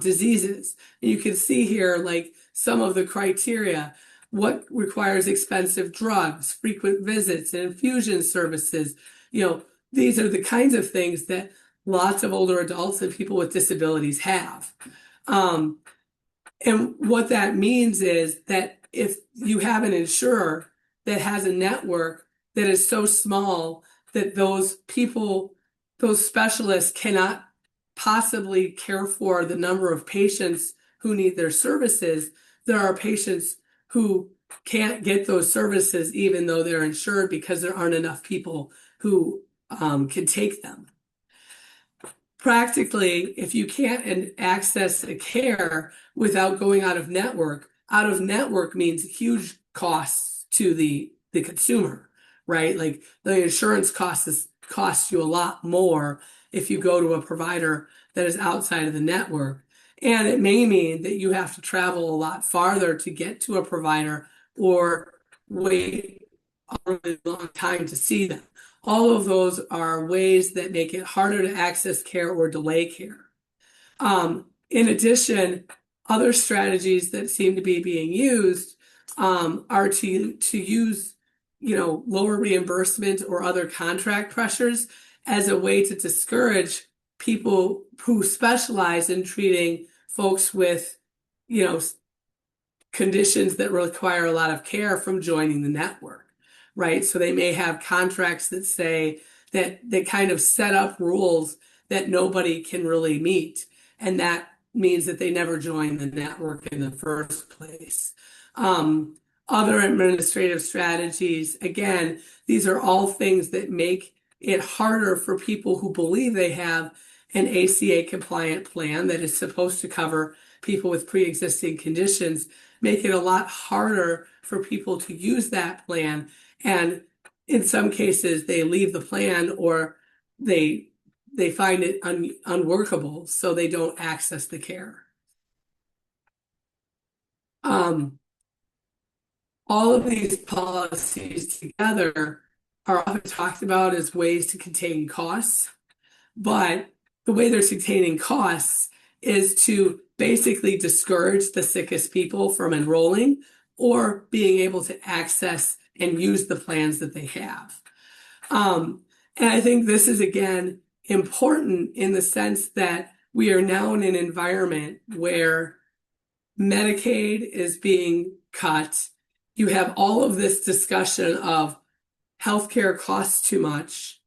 Speaker 1: diseases. And you can see here, like some of the criteria, what requires expensive drugs, frequent visits, and infusion services. These are the kinds of things that lots of older adults and people with disabilities have. And what that means is that if you have an insurer that has a network that is so small that those specialists cannot possibly care for the number of patients who need their services, there are patients who can't get those services even though they're insured because there aren't enough people who can take them. Practically, if you can't access a care without going out of network means huge costs to the consumer, right? Like the insurance costs you a lot more if you go to a provider that is outside of the network. And it may mean that you have to travel a lot farther to get to a provider or wait a really long time to see them. All of those are ways that make it harder to access care or delay care. In addition, other strategies that seem to be being used are to use, lower reimbursement or other contract pressures as a way to discourage people who specialize in treating folks with, conditions that require a lot of care from joining the network, right? So they may have contracts that say that they kind of set up rules that nobody can really meet. And that means that they never join the network in the first place. Other administrative strategies, again, these are all things that make it harder for people who believe they have an ACA compliant plan that is supposed to cover people with pre-existing conditions, make it a lot harder for people to use that plan. And in some cases, they leave the plan or they find it unworkable, so they don't access the care. All of these policies together are often talked about as ways to contain costs, but the way they're containing costs is to basically discourage the sickest people from enrolling or being able to access and use the plans that they have. And I think this is, again, important in the sense that we are now in an environment where Medicaid is being cut. You have all of this discussion of healthcare costs too much,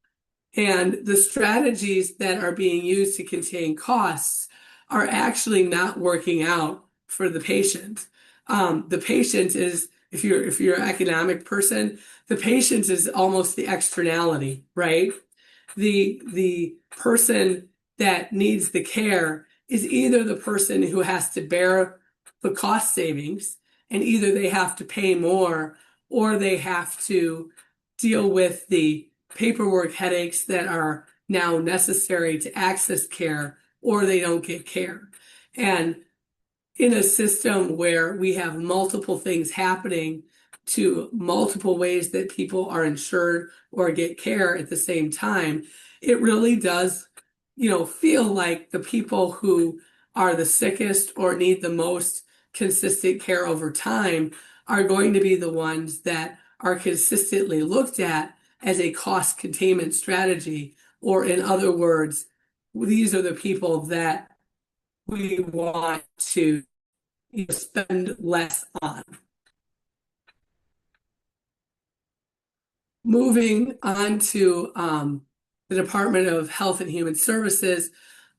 Speaker 1: and the strategies that are being used to contain costs are actually not working out for the patient. The patient is, if you're an economic person, the patient is almost the externality, right? The person that needs the care is either the person who has to bear the cost savings, and either they have to pay more or they have to deal with the paperwork headaches that are now necessary to access care, or they don't get care. And in a system where we have multiple things happening to multiple ways that people are insured or get care at the same time, it really does, feel like the people who are the sickest or need the most consistent care over time are going to be the ones that are consistently looked at as a cost containment strategy. Or in other words, these are the people that we want to spend less on. Moving on to the Department of Health and Human Services,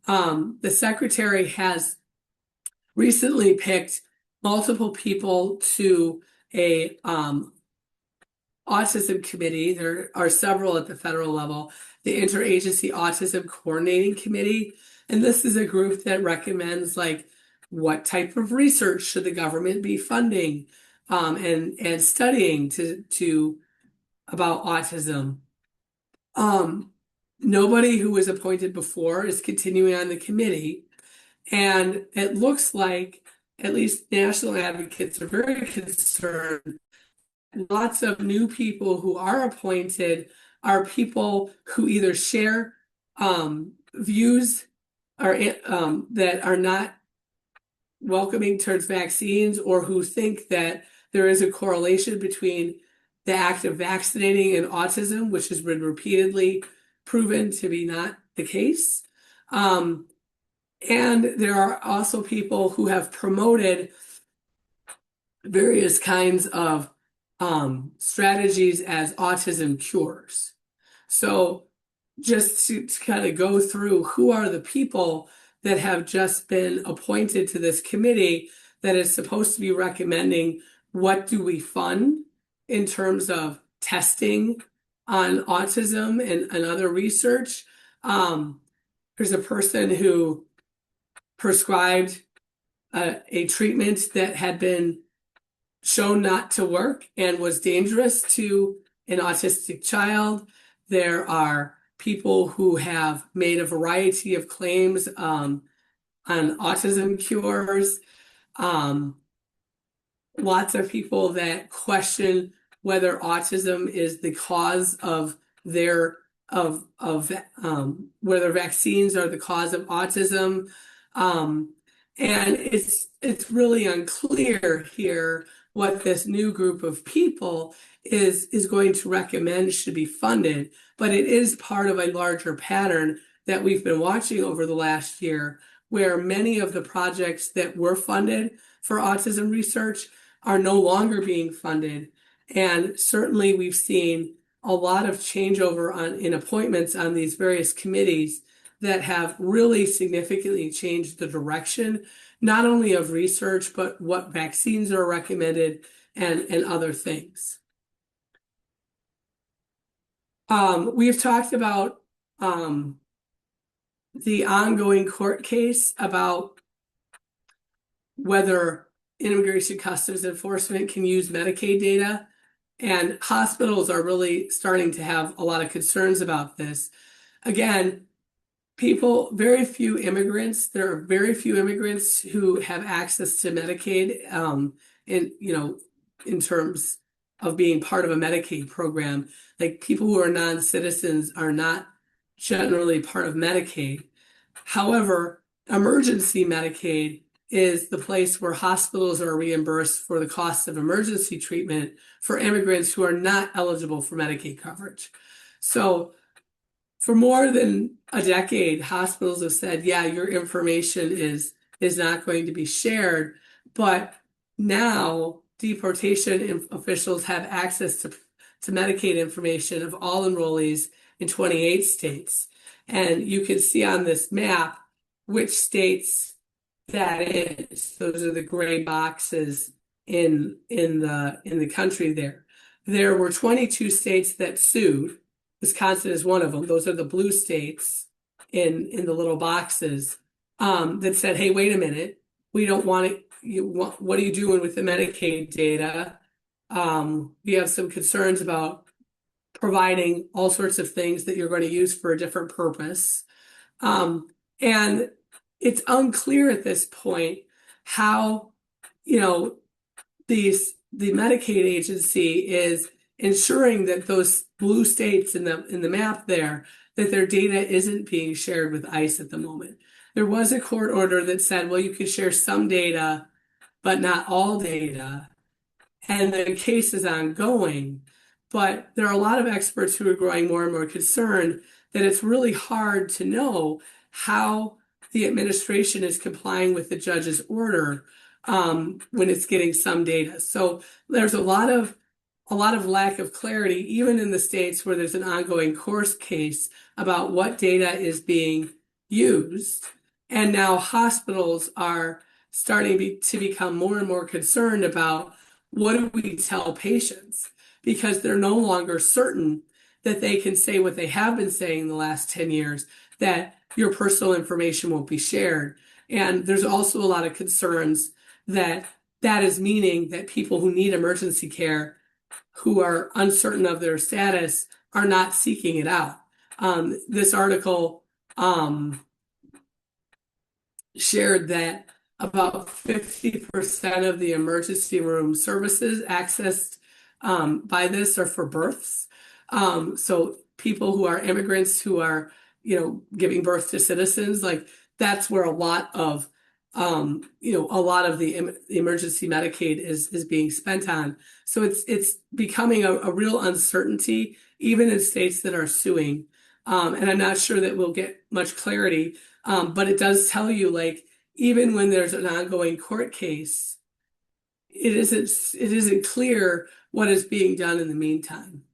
Speaker 1: the Secretary has recently picked multiple people to a autism committee. There are several at the federal level, the Interagency Autism Coordinating Committee. And this is a group that recommends what type of research should the government be funding and studying to about autism. Nobody who was appointed before is continuing on the committee. And it looks like at least national advocates are very concerned. Lots of new people who are appointed are people who either share views that are not welcoming towards vaccines, or who think that there is a correlation between the act of vaccinating and autism, which has been repeatedly proven to be not the case. And there are also people who have promoted various kinds of strategies as autism cures. So just to kind of go through who are the people that have just been appointed to this committee that is supposed to be recommending what do we fund in terms of testing on autism and other research. There's a person who prescribed a treatment that had been shown not to work and was dangerous to an autistic child. There are people who have made a variety of claims on autism cures. Lots of people that question whether autism is the cause of whether vaccines are the cause of autism. And it's really unclear here what this new group of people is going to recommend should be funded, but it is part of a larger pattern that we've been watching over the last year, where many of the projects that were funded for autism research are no longer being funded. And certainly we've seen a lot of changeover in appointments on these various committees that have really significantly changed the direction, not only of research, but what vaccines are recommended and other things. We've talked about the ongoing court case about whether Immigration Customs Enforcement can use Medicaid data, and hospitals are really starting to have a lot of concerns about this. Again, there are very few immigrants who have access to Medicaid in terms of being part of a Medicaid program. Like, people who are non-citizens are not generally part of Medicaid. However, emergency Medicaid is the place where hospitals are reimbursed for the cost of emergency treatment for immigrants who are not eligible for Medicaid coverage. So for more than a decade, hospitals have said, yeah, your information is not going to be shared. But now deportation officials have access to Medicaid information of all enrollees in 28 states. And you can see on this map which states that is. Those are the gray boxes in the country there. There were 22 states that sued. Wisconsin is one of them. Those are the blue states in the little boxes that said, hey, wait a minute. We don't want it. What are you doing with the Medicaid data? We have some concerns about providing all sorts of things that you're going to use for a different purpose. And it's unclear at this point how, the Medicaid agency is ensuring that those blue states in the map there, that their data isn't being shared with ICE at the moment. There was a court order that said, well, you can share some data, but not all data. And the case is ongoing. But there are a lot of experts who are growing more and more concerned that it's really hard to know how the administration is complying with the judge's order when it's getting some data. So there's a lot of lack of clarity, even in the states where there's an ongoing court case about what data is being used. And now hospitals are starting to become more and more concerned about what do we tell patients, because they're no longer certain that they can say what they have been saying the last 10 years, that your personal information won't be shared. And there's also a lot of concerns that is meaning that people who need emergency care, who are uncertain of their status, are not seeking it out. This article shared that about 50% of the emergency room services accessed by this are for births. So people who are immigrants who are, giving birth to citizens, like that's where a lot of the emergency Medicaid is being spent on. So it's becoming a real uncertainty, even in states that are suing. And I'm not sure that we'll get much clarity, but it does tell you, like, even when there's an ongoing court case, it isn't clear what is being done in the meantime.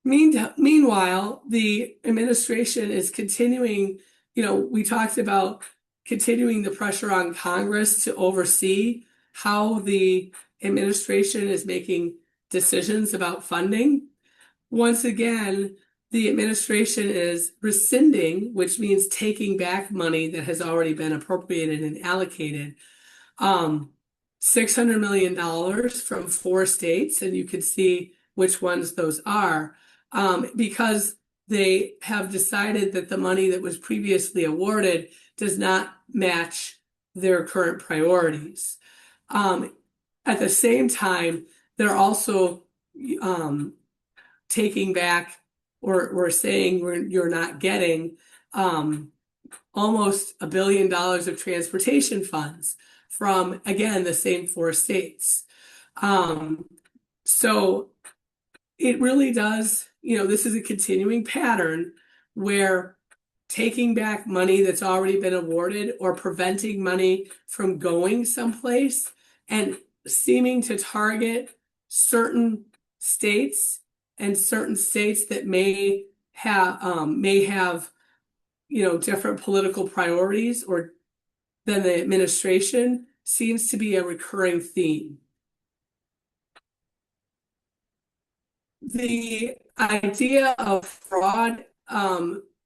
Speaker 1: Meanwhile, the administration is continuing, we talked about continuing the pressure on Congress to oversee how the administration is making decisions about funding. Once again, the administration is rescinding, which means taking back money that has already been appropriated and allocated, $600 million from 4 states, and you can see which ones those are, because they have decided that the money that was previously awarded does not match their current priorities. At the same time, they're also taking back, or saying you're not getting almost $1 billion of transportation funds from, again, the same 4 states. So it really does, this is a continuing pattern where taking back money that's already been awarded or preventing money from going someplace and seeming to target certain states and certain states that may have different political priorities or than the administration seems to be a recurring theme. The idea of fraud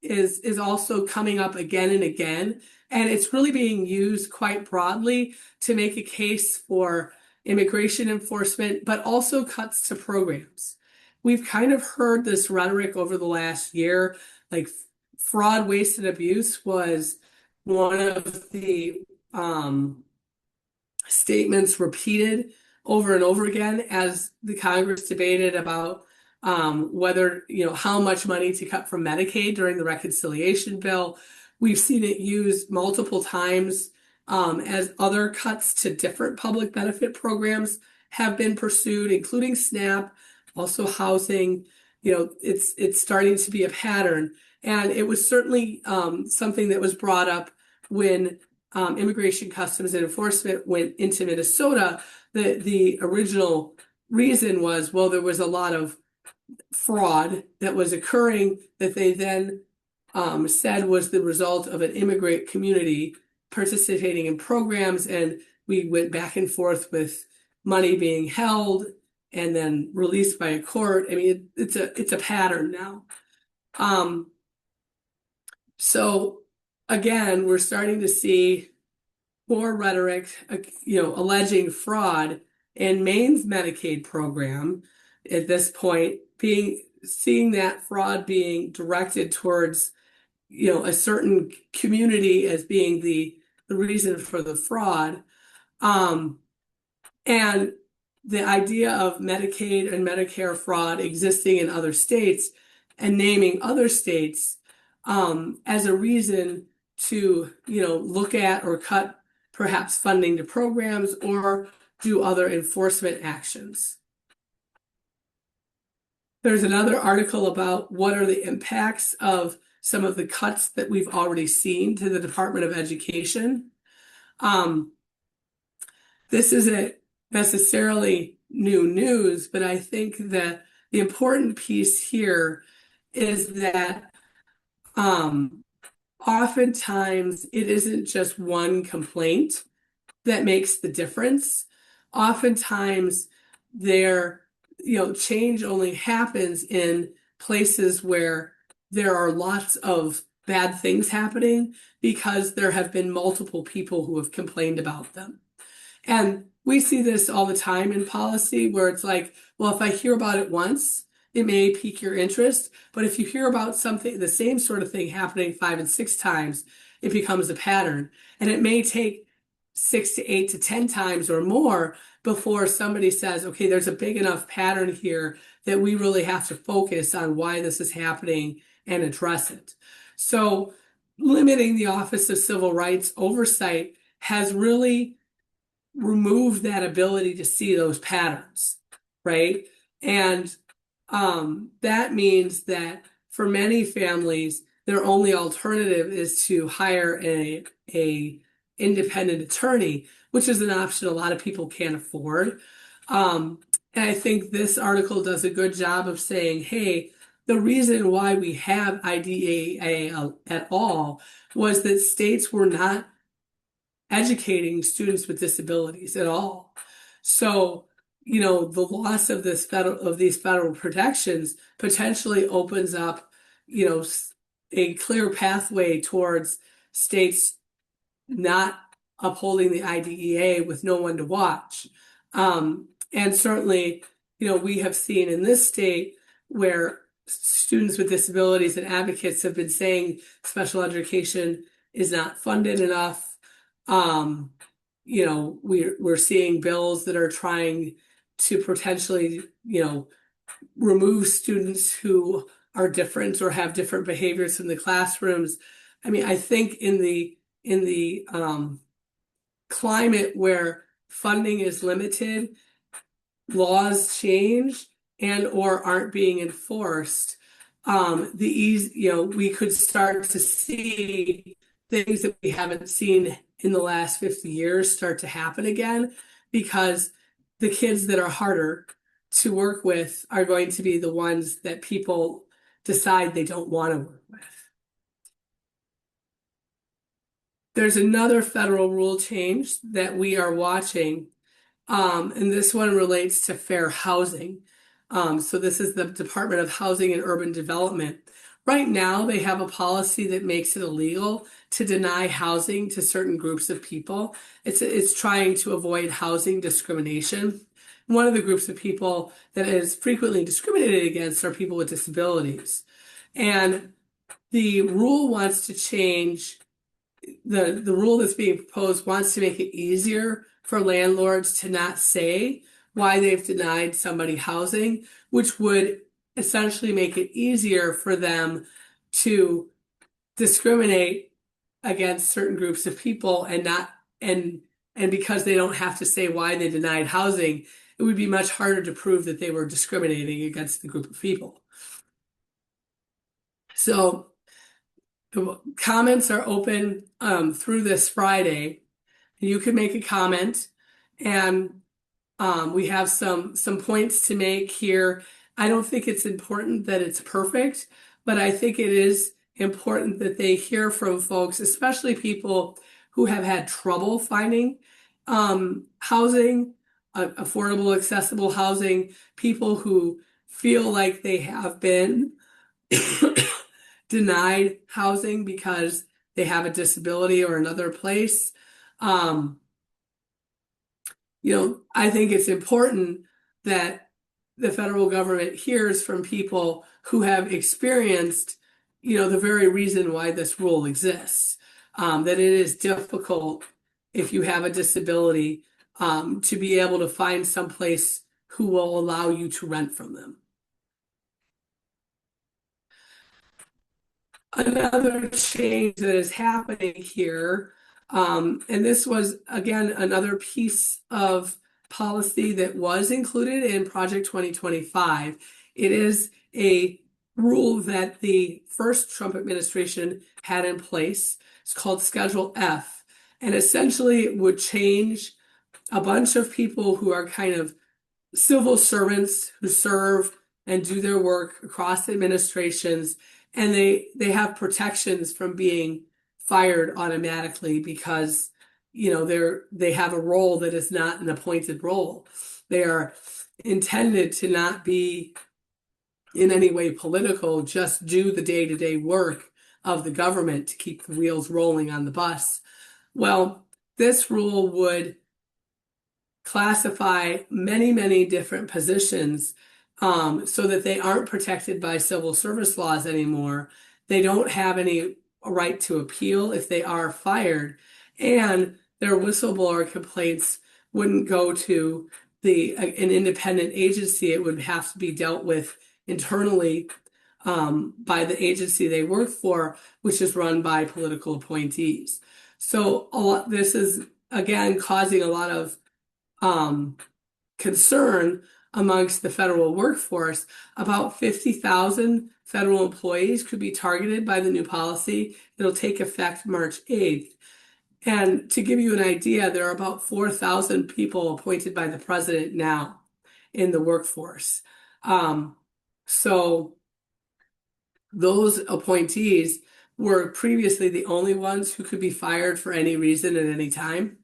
Speaker 1: is also coming up again and again, and it's really being used quite broadly to make a case for immigration enforcement, but also cuts to programs. We've kind of heard this rhetoric over the last year, like fraud, waste, and abuse was one of the statements repeated over and over again as the Congress debated about whether, how much money to cut from Medicaid during the reconciliation bill. We've seen it used multiple times as other cuts to different public benefit programs have been pursued, including SNAP, also housing. It's starting to be a pattern. And it was certainly something that was brought up when Immigration, Customs, and Enforcement went into Minnesota. The original reason was, well, there was a lot of fraud that was occurring that they then said was the result of an immigrant community participating in programs, and we went back and forth with money being held and then released by a court. I mean, it's a pattern now. So again, we're starting to see more rhetoric, alleging fraud in Maine's Medicaid program at this point, seeing that fraud being directed towards, a certain community as being the reason for the fraud. And the idea of Medicaid and Medicare fraud existing in other states and naming other states as a reason to, look at or cut perhaps funding to programs or do other enforcement actions. There's another article about what are the impacts of some of the cuts that we've already seen to the Department of Education. This isn't necessarily new news, but I think that the important piece here is that oftentimes it isn't just one complaint that makes the difference. Oftentimes change only happens in places where there are lots of bad things happening because there have been multiple people who have complained about them. And we see this all the time in policy where it's like, well, if I hear about it once, it may pique your interest. But if you hear about something, the same sort of thing happening 5 and 6 times, it becomes a pattern. And it may take 6 to 8 to 10 times or more before somebody says, okay, there's a big enough pattern here that we really have to focus on why this is happening and address it. So limiting the Office of Civil Rights Oversight has really removed that ability to see those patterns, right? And that means that for many families, their only alternative is to hire a independent attorney, which is an option a lot of people can't afford. And I think this article does a good job of saying, hey, the reason why we have IDEA at all was that states were not educating students with disabilities at all. So, the loss of these federal protections potentially opens up, a clear pathway towards states not upholding the IDEA with no one to watch. And certainly, we have seen in this state where students with disabilities and advocates have been saying special education is not funded enough. We're seeing bills that are trying to potentially, remove students who are different or have different behaviors in the classrooms. I mean, I think in the climate where funding is limited, laws change and or aren't being enforced, we could start to see things that we haven't seen in the last 50 years start to happen again, because the kids that are harder to work with are going to be the ones that people decide they don't want to work with. There's another federal rule change that we are watching, and this one relates to fair housing. So this is the Department of Housing and Urban Development. Right now, they have a policy that makes it illegal to deny housing to certain groups of people. It's trying to avoid housing discrimination. One of the groups of people that is frequently discriminated against are people with disabilities. And the rule wants to change, the rule that's being proposed wants to make it easier for landlords to not say why they've denied somebody housing, which would essentially make it easier for them to discriminate against certain groups of people and not and and because they don't have to say why they denied housing, it would be much harder to prove that they were discriminating against the group of people. So the comments are open through this Friday. You can make a comment, and we have some points to make here. I don't think it's important that it's perfect, but I think it is important that they hear from folks, especially people who have had trouble finding housing, affordable, accessible housing, people who feel like they have been denied housing because they have a disability or another place. Um, I think it's important that the federal government hears from people who have experienced, the very reason why this rule exists. That it is difficult if you have a disability, to be able to find someplace who will allow you to rent from them. Another change that is happening here, and this was again another piece of policy that was included in Project 2025. It is a rule that the first Trump administration had in place. It's called Schedule F, and essentially it would change a bunch of people who are kind of civil servants who serve and do their work across administrations, and they have protections from being fired automatically because they have a role that is not an appointed role. They are intended to not be in any way political, just do the day-to-day work of the government to keep the wheels rolling on the bus. Well, this rule would classify many, many different positions, so that they aren't protected by civil service laws anymore. They don't have any right to appeal if they are fired, and their whistleblower complaints wouldn't go to an independent agency. It would have to be dealt with internally, by the agency they work for, which is run by political appointees. So this is again causing a lot of concern amongst the federal workforce. About 50,000 federal employees could be targeted by the new policy. It'll take effect March 8th. And to give you an idea, there are about 4,000 people appointed by the president now in the workforce. So those appointees were previously the only ones who could be fired for any reason at any time.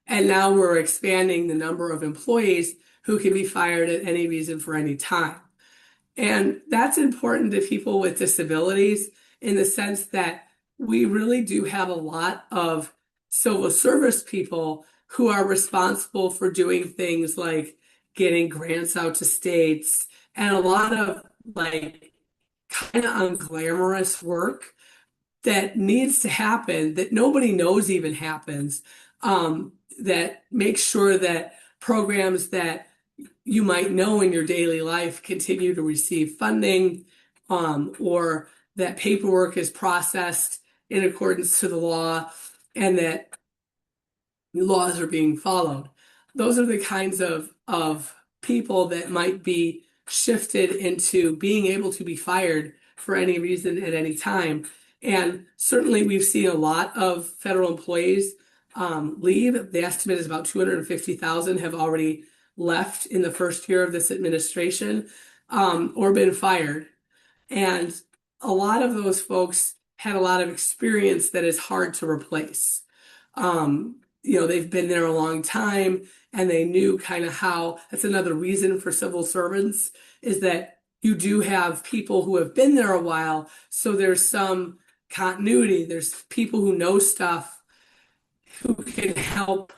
Speaker 1: And now we're expanding the number of employees who can be fired at any reason for any time. And that's important to people with disabilities in the sense that we really do have a lot of civil service people who are responsible for doing things like getting grants out to states and a lot of like kind of unglamorous work that needs to happen that nobody knows even happens, that makes sure that programs that you might know in your daily life continue to receive funding, or that paperwork is processed in accordance to the law and that laws are being followed. Those are the kinds of people that might be shifted into being able to be fired for any reason at any time. And certainly we've seen a lot of federal employees leave. The estimate is about 250,000 have already left in the first year of this administration, or been fired. And a lot of those folks had a lot of experience that is hard to replace. They've been there a long time and they knew kind of how. That's another reason for civil servants is that you do have people who have been there a while. So there's some continuity. There's people who know stuff who can help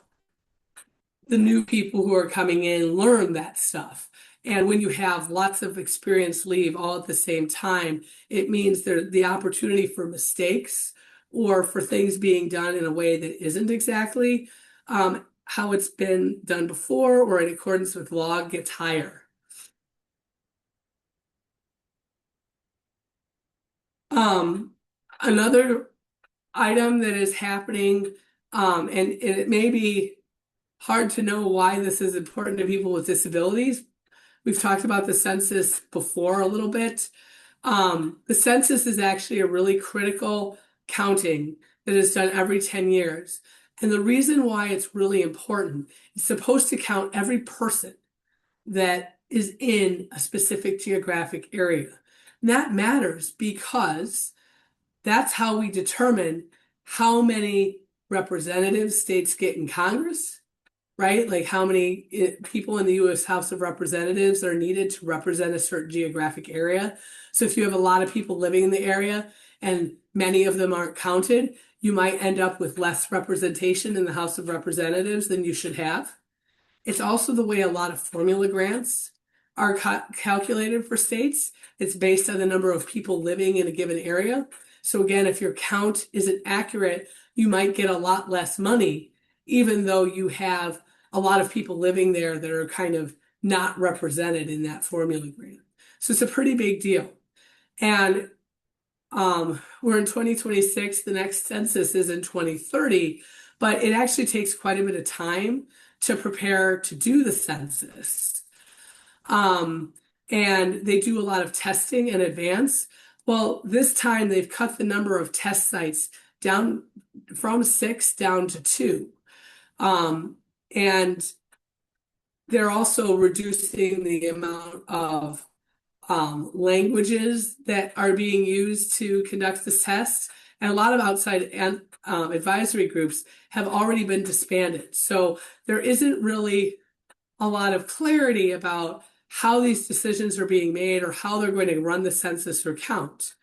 Speaker 1: the new people who are coming in learn that stuff. And when you have lots of experience leave all at the same time, it means there's the opportunity for mistakes or for things being done in a way that isn't exactly how it's been done before or in accordance with law gets higher. Another item that is happening And it may be hard to know why this is important to people with disabilities. We've talked about the census before a little bit. The census is actually a really critical counting that is done every 10 years. And the reason why it's really important, it's supposed to count every person that is in a specific geographic area. And that matters because that's how we determine how many representatives states get in Congress, right? Like how many people in the U.S. House of Representatives are needed to represent a certain geographic area. So if you have a lot of people living in the area and many of them aren't counted, you might end up with less representation in the House of Representatives than you should have. It's also the way a lot of formula grants are calculated for states. It's based on the number of people living in a given area. So again, if your count isn't accurate, you might get a lot less money, even though you have a lot of people living there that are kind of not represented in that formula grant. So it's a pretty big deal. And we're in 2026, the next census is in 2030, but it actually takes quite a bit of time to prepare to do the census. And they do a lot of testing in advance. Well, this time they've cut the number of test sites down from 6 down to 2. And they're also reducing the amount of languages that are being used to conduct this test. And a lot of outside advisory groups have already been disbanded. So there isn't really a lot of clarity about how these decisions are being made or how they're going to run the census or count.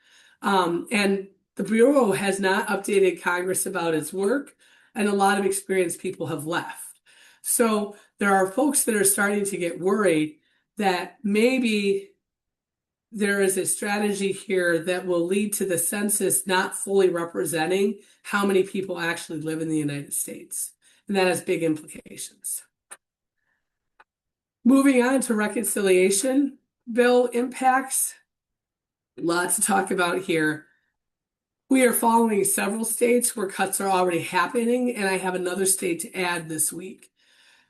Speaker 1: And the Bureau has not updated Congress about its work, and a lot of experienced people have left. So there are folks that are starting to get worried that maybe there is a strategy here that will lead to the census not fully representing how many people actually live in the United States. And that has big implications. Moving on to reconciliation bill impacts. Lots to talk about here. We are following several states where cuts are already happening, and I have another state to add this week.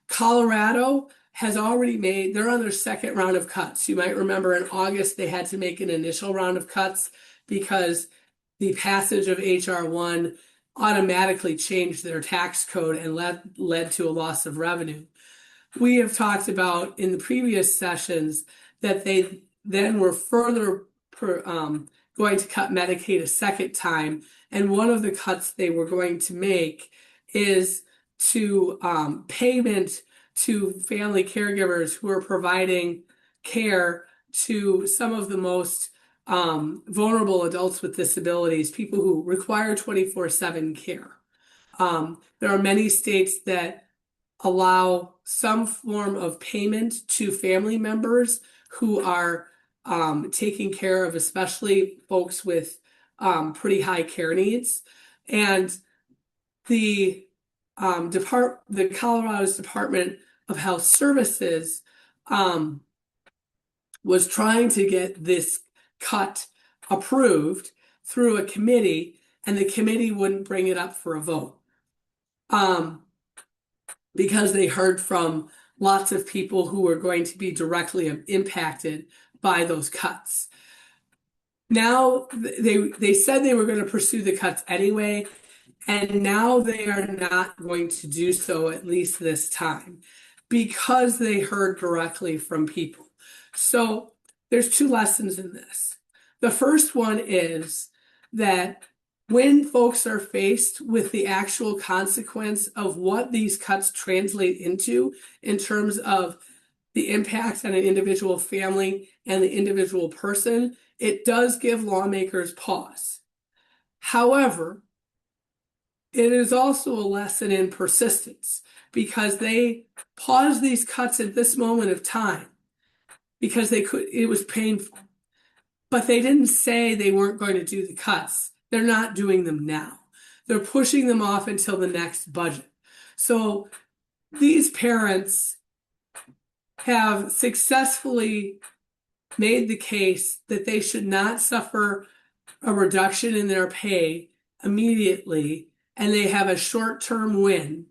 Speaker 1: Colorado has already made, they're on their second round of cuts. You might remember in August, they had to make an initial round of cuts because the passage of H.R. 1 automatically changed their tax code and led to a loss of revenue. We have talked about in the previous sessions that they then were further going to cut Medicaid a second time. And one of the cuts they were going to make is to payment to family caregivers who are providing care to some of the most vulnerable adults with disabilities, people who require 24/7 care. There are many states that allow some form of payment to family members who are taking care of especially folks with pretty high care needs. And the Colorado's Department of Health Services was trying to get this cut approved through a committee, and the committee wouldn't bring it up for a vote because they heard from lots of people who were going to be directly impacted by those cuts. Now they said they were going to pursue the cuts anyway, and now they are not going to do so, at least this time, because they heard directly from people. So there's two lessons in this. The first one is that when folks are faced with the actual consequence of what these cuts translate into in terms of the impact on an individual family and the individual person, it does give lawmakers pause. However, it is also a lesson in persistence because they paused these cuts at this moment of time because it was painful. But they didn't say they weren't going to do the cuts. They're not doing them now. They're pushing them off until the next budget. So these parents have successfully made the case that they should not suffer a reduction in their pay immediately and they have a short-term win,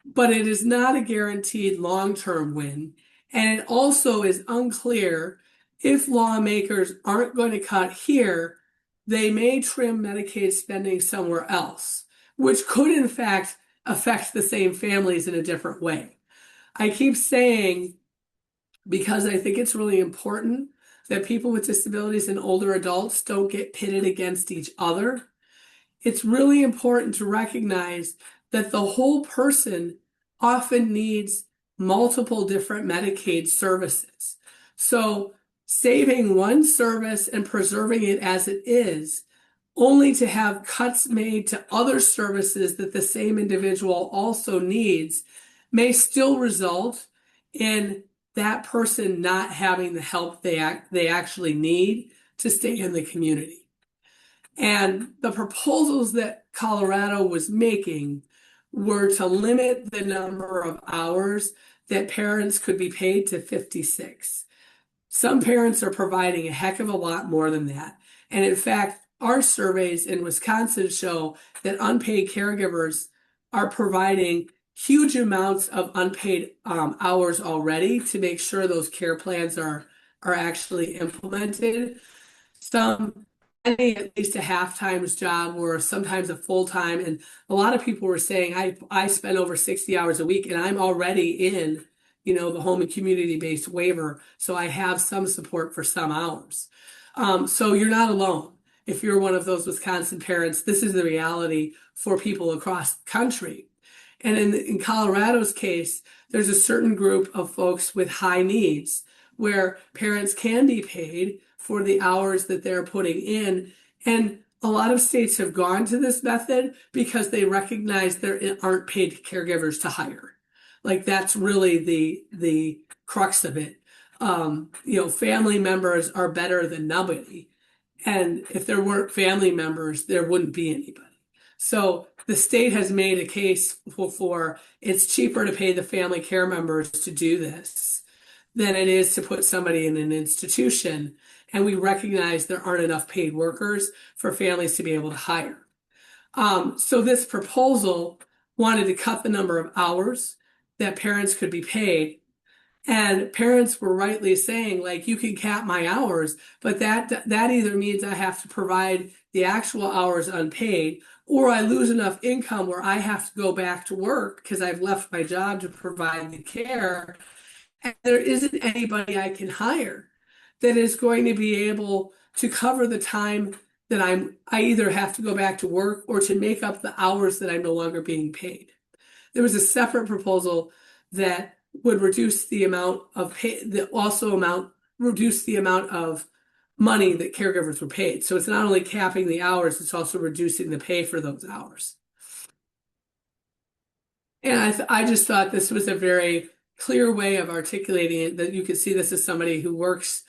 Speaker 1: but it is not a guaranteed long-term win. And it also is unclear if lawmakers aren't going to cut here, they may trim Medicaid spending somewhere else, which could in fact affect the same families in a different way. I keep saying, because I think it's really important that people with disabilities and older adults don't get pitted against each other. It's really important to recognize that the whole person often needs multiple different Medicaid services. So saving one service and preserving it as it is, only to have cuts made to other services that the same individual also needs, may still result in that person not having the help they actually need to stay in the community. And the proposals that Colorado was making were to limit the number of hours that parents could be paid to 56. Some parents are providing a heck of a lot more than that. And in fact, our surveys in Wisconsin show that unpaid caregivers are providing huge amounts of unpaid hours already to make sure those care plans are actually implemented. Some at least a half-time job or sometimes a full-time. And a lot of people were saying, I spend over 60 hours a week and I'm already in, the home and community-based waiver. So I have some support for some hours. So you're not alone. If you're one of those Wisconsin parents, this is the reality for people across the country. And in Colorado's case, there's a certain group of folks with high needs where parents can be paid for the hours that they're putting in. And a lot of states have gone to this method because they recognize there aren't paid caregivers to hire. Like that's really the crux of it. Family members are better than nobody. And if there weren't family members, there wouldn't be anybody. So the state has made a case for it's cheaper to pay the family care members to do this than it is to put somebody in an institution. And we recognize there aren't enough paid workers for families to be able to hire. So this proposal wanted to cut the number of hours that parents could be paid. And parents were rightly saying, like, you can cap my hours, but that either means I have to provide the actual hours unpaid, or I lose enough income where I have to go back to work because I've left my job to provide the care. And there isn't anybody I can hire that is going to be able to cover the time that I either have to go back to work or to make up the hours that I'm no longer being paid. There was a separate proposal that would reduce the amount of pay, reduce the amount of money that caregivers were paid. So it's not only capping the hours, it's also reducing the pay for those hours. And I just thought this was a very clear way of articulating it, that you could see this as somebody who works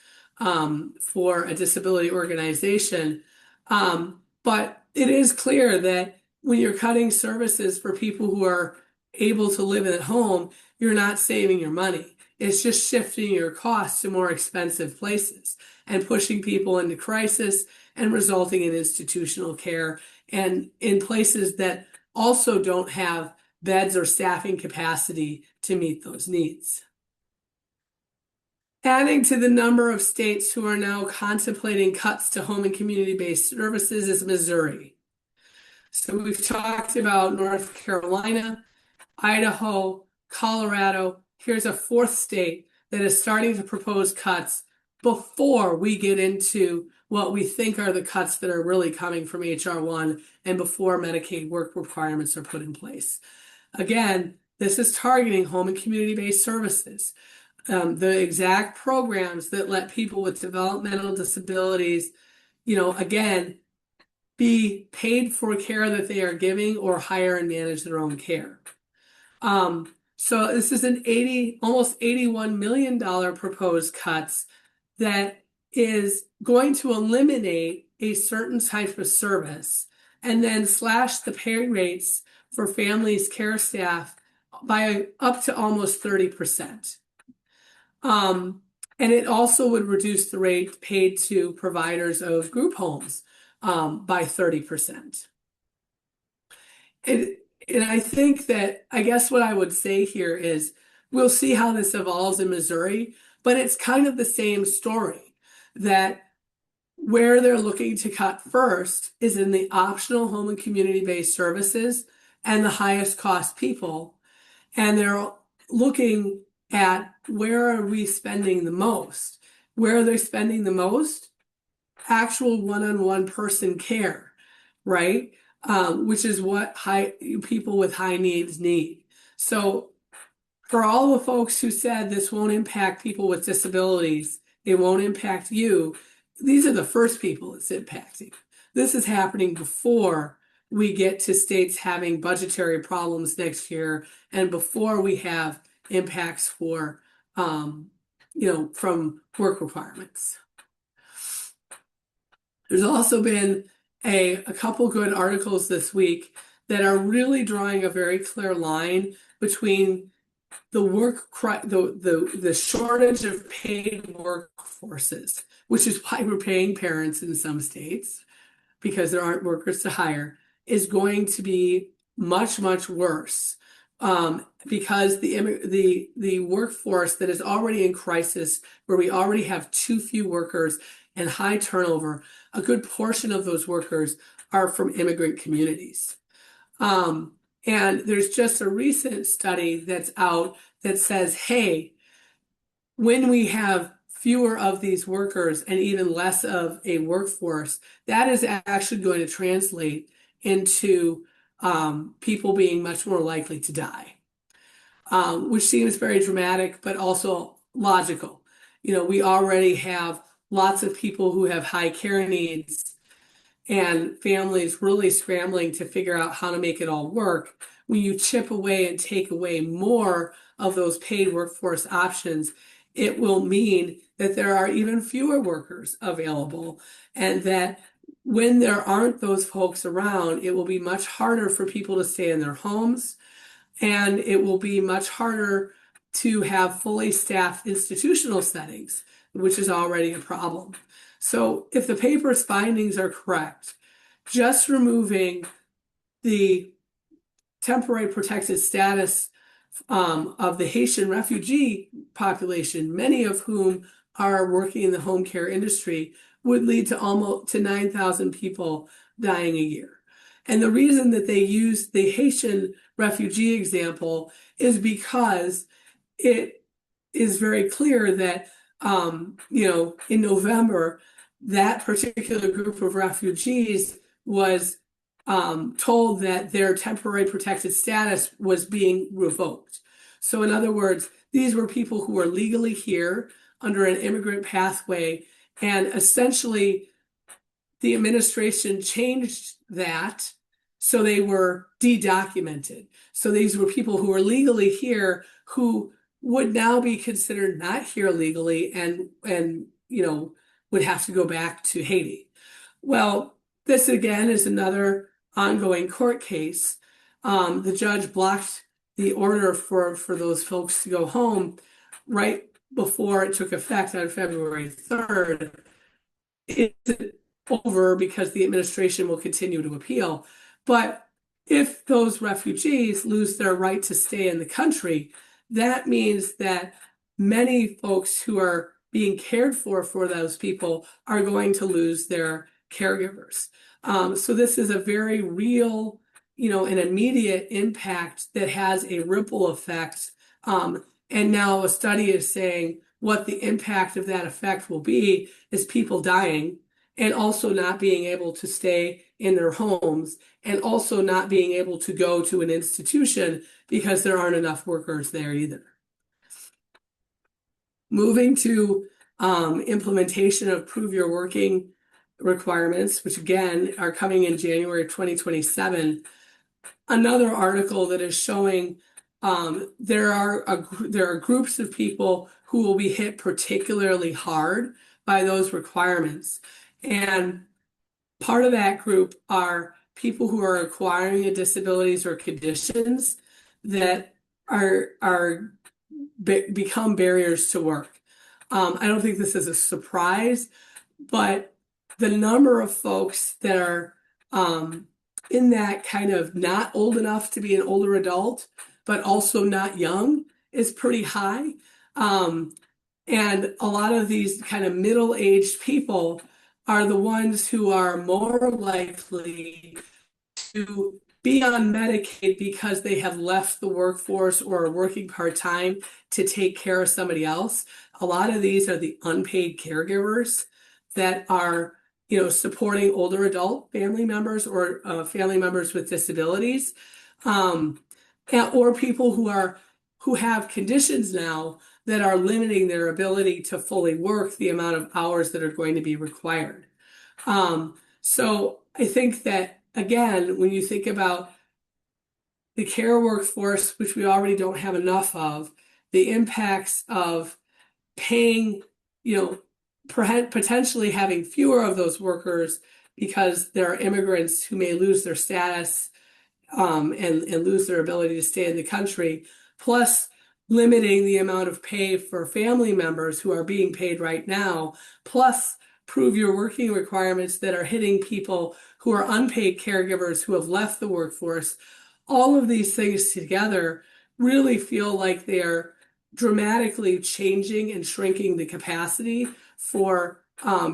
Speaker 1: for a disability organization. But it is clear that when you're cutting services for people who are able to live at home, you're not saving your money. It's just shifting your costs to more expensive places and pushing people into crisis and resulting in institutional care and in places that also don't have beds or staffing capacity to meet those needs. Adding to the number of states who are now contemplating cuts to home and community-based services is Missouri. So we've talked about North Carolina, Idaho, Colorado. Here's a fourth state that is starting to propose cuts before we get into what we think are the cuts that are really coming from H.R. 1 and before Medicaid work requirements are put in place. Again, this is targeting home and community-based services. The exact programs that let people with developmental disabilities, again, be paid for care that they are giving or hire and manage their own care. So this is an almost $81 million proposed cuts that is going to eliminate a certain type of service and then slash the pay rates for families' care staff by up to almost 30%. And it also would reduce the rate paid to providers of group homes by 30%. And, and I think that, I guess what I would say here is we'll see how this evolves in Missouri, but it's kind of the same story that where they're looking to cut first is in the optional home and community-based services and the highest cost people. And they're looking at where are we spending the most? Where are they spending the most? Actual one-on-one person care, right? Which is what people with high needs need. So for all the folks who said this won't impact people with disabilities, it won't impact you, these are the first people it's impacting. This is happening before we get to states having budgetary problems next year and before we have impacts for, from work requirements. There's also been a couple good articles this week that are really drawing a very clear line between the shortage of paid workforces, which is why we're paying parents in some states because there aren't workers to hire, is going to be much, much worse. Because the workforce that is already in crisis, where we already have too few workers and high turnover, a good portion of those workers are from immigrant communities. And there's just a recent study that's out that says, hey, when we have fewer of these workers and even less of a workforce, that is actually going to translate into people being much more likely to die, which seems very dramatic, but also logical. We already have lots of people who have high care needs and families really scrambling to figure out how to make it all work. When you chip away and take away more of those paid workforce options, it will mean that there are even fewer workers available, and that when there aren't those folks around, it will be much harder for people to stay in their homes, and it will be much harder to have fully staffed institutional settings, which is already a problem. So if the paper's findings are correct, just removing the temporary protected status of the Haitian refugee population, many of whom are working in the home care industry, would lead to almost 9,000 people dying a year. And the reason that they use the Haitian refugee example is because it is very clear that in November, that particular group of refugees was told that their temporary protected status was being revoked. So in other words, these were people who were legally here under an immigrant pathway, and essentially the administration changed that so they were de-documented. So these were people who were legally here who would now be considered not here legally and would have to go back to Haiti. Well, this again is another ongoing court case. The judge blocked the order for those folks to go home right before it took effect on February 3rd. It's over because the administration will continue to appeal. But if those refugees lose their right to stay in the country, that means that many folks who are being cared for those people are going to lose their caregivers. So this is a very real, an immediate impact that has a ripple effect. And now a study is saying what the impact of that effect will be is people dying and also not being able to stay in their homes and also not being able to go to an institution because there aren't enough workers there either. Moving to implementation of Prove Your Working requirements, which again are coming in January 2027. Another article that is showing there are groups of people who will be hit particularly hard by those requirements. And part of that group are people who are acquiring disabilities or conditions that become barriers to work. I don't think this is a surprise, but the number of folks that are in that kind of not old enough to be an older adult, but also not young is pretty high. And a lot of these kind of middle-aged people are the ones who are more likely to be on Medicaid because they have left the workforce or are working part-time to take care of somebody else. A lot of these are the unpaid caregivers that are, supporting older adult family members or family members with disabilities, um, or people who have conditions now that are limiting their ability to fully work the amount of hours that are going to be required. So I think that, again, when you think about the care workforce, which we already don't have enough of, the impacts of paying, potentially having fewer of those workers because there are immigrants who may lose their status, and lose their ability to stay in the country, plus limiting the amount of pay for family members who are being paid right now, plus prove your working requirements that are hitting people who are unpaid caregivers who have left the workforce. All of these things together really feel like they're dramatically changing and shrinking the capacity for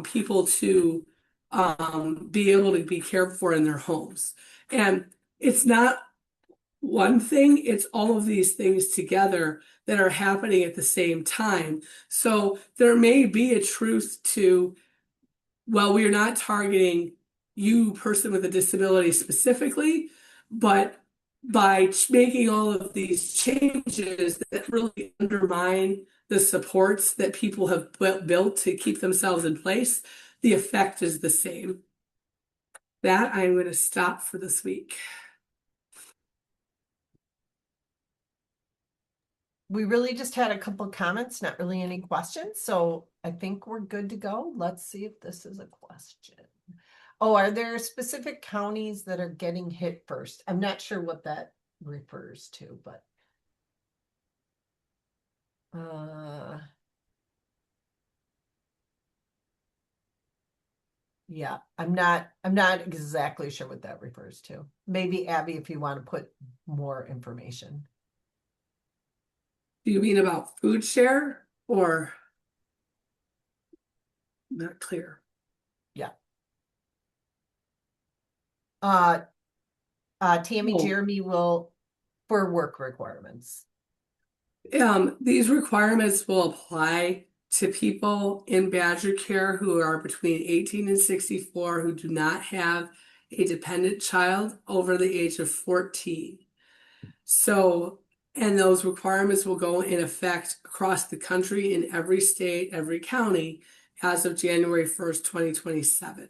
Speaker 1: people to be able to be cared for in their homes. And it's not one thing, it's all of these things together that are happening at the same time. So there may be a truth to, well, we're not targeting you, person with a disability specifically, but by making all of these changes that really undermine the supports that people have built to keep themselves in place, the effect is the same. That I'm going to stop for this week.
Speaker 2: We really just had a couple of comments, not really any questions. So I think we're good to go. Let's see if this is a question. Oh, are there specific counties that are getting hit first? I'm not sure what that refers to, but yeah, I'm not exactly sure what that refers to. Maybe Abby, if you want to put more information.
Speaker 1: Do you mean about food share or not clear?
Speaker 2: Yeah. Tammy
Speaker 1: Oh.
Speaker 2: Jeremy will for work requirements.
Speaker 1: These requirements will apply to people in Badger Care who are between 18 and 64 who do not have a dependent child over the age of 14. So, and those requirements will go in effect across the country in every state, every county as of January 1st, 2027.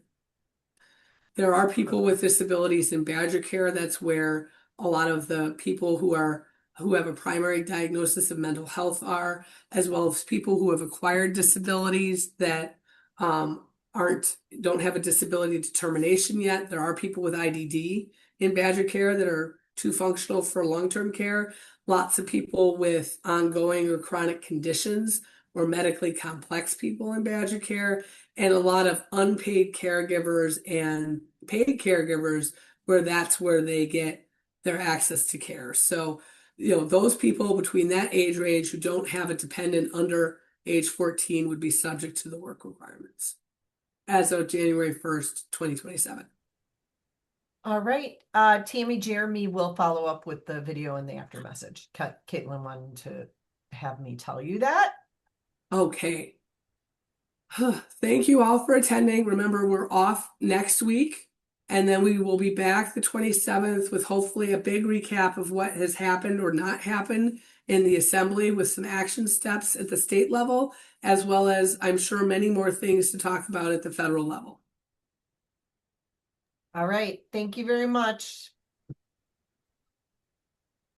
Speaker 1: There are people with disabilities in Badger Care. That's where a lot of the people who have a primary diagnosis of mental health are, as well as people who have acquired disabilities that don't have a disability determination yet. There are people with IDD in Badger Care that are too functional for long-term care. Lots of people with ongoing or chronic conditions or medically complex people in Badger Care, and a lot of unpaid caregivers and paid caregivers where that's where they get their access to care. So, those people between that age range who don't have a dependent under age 14 would be subject to the work requirements as of January 1st, 2027.
Speaker 2: All right. Tammy Jeremy will follow up with the video in the after message. Caitlin wanted to have me tell you that.
Speaker 1: Okay. Thank you all for attending. Remember, we're off next week, and then we will be back the 27th with hopefully a big recap of what has happened or not happened in the assembly with some action steps at the state level, as well as, I'm sure, many more things to talk about at the federal level.
Speaker 2: All right. Thank you very much.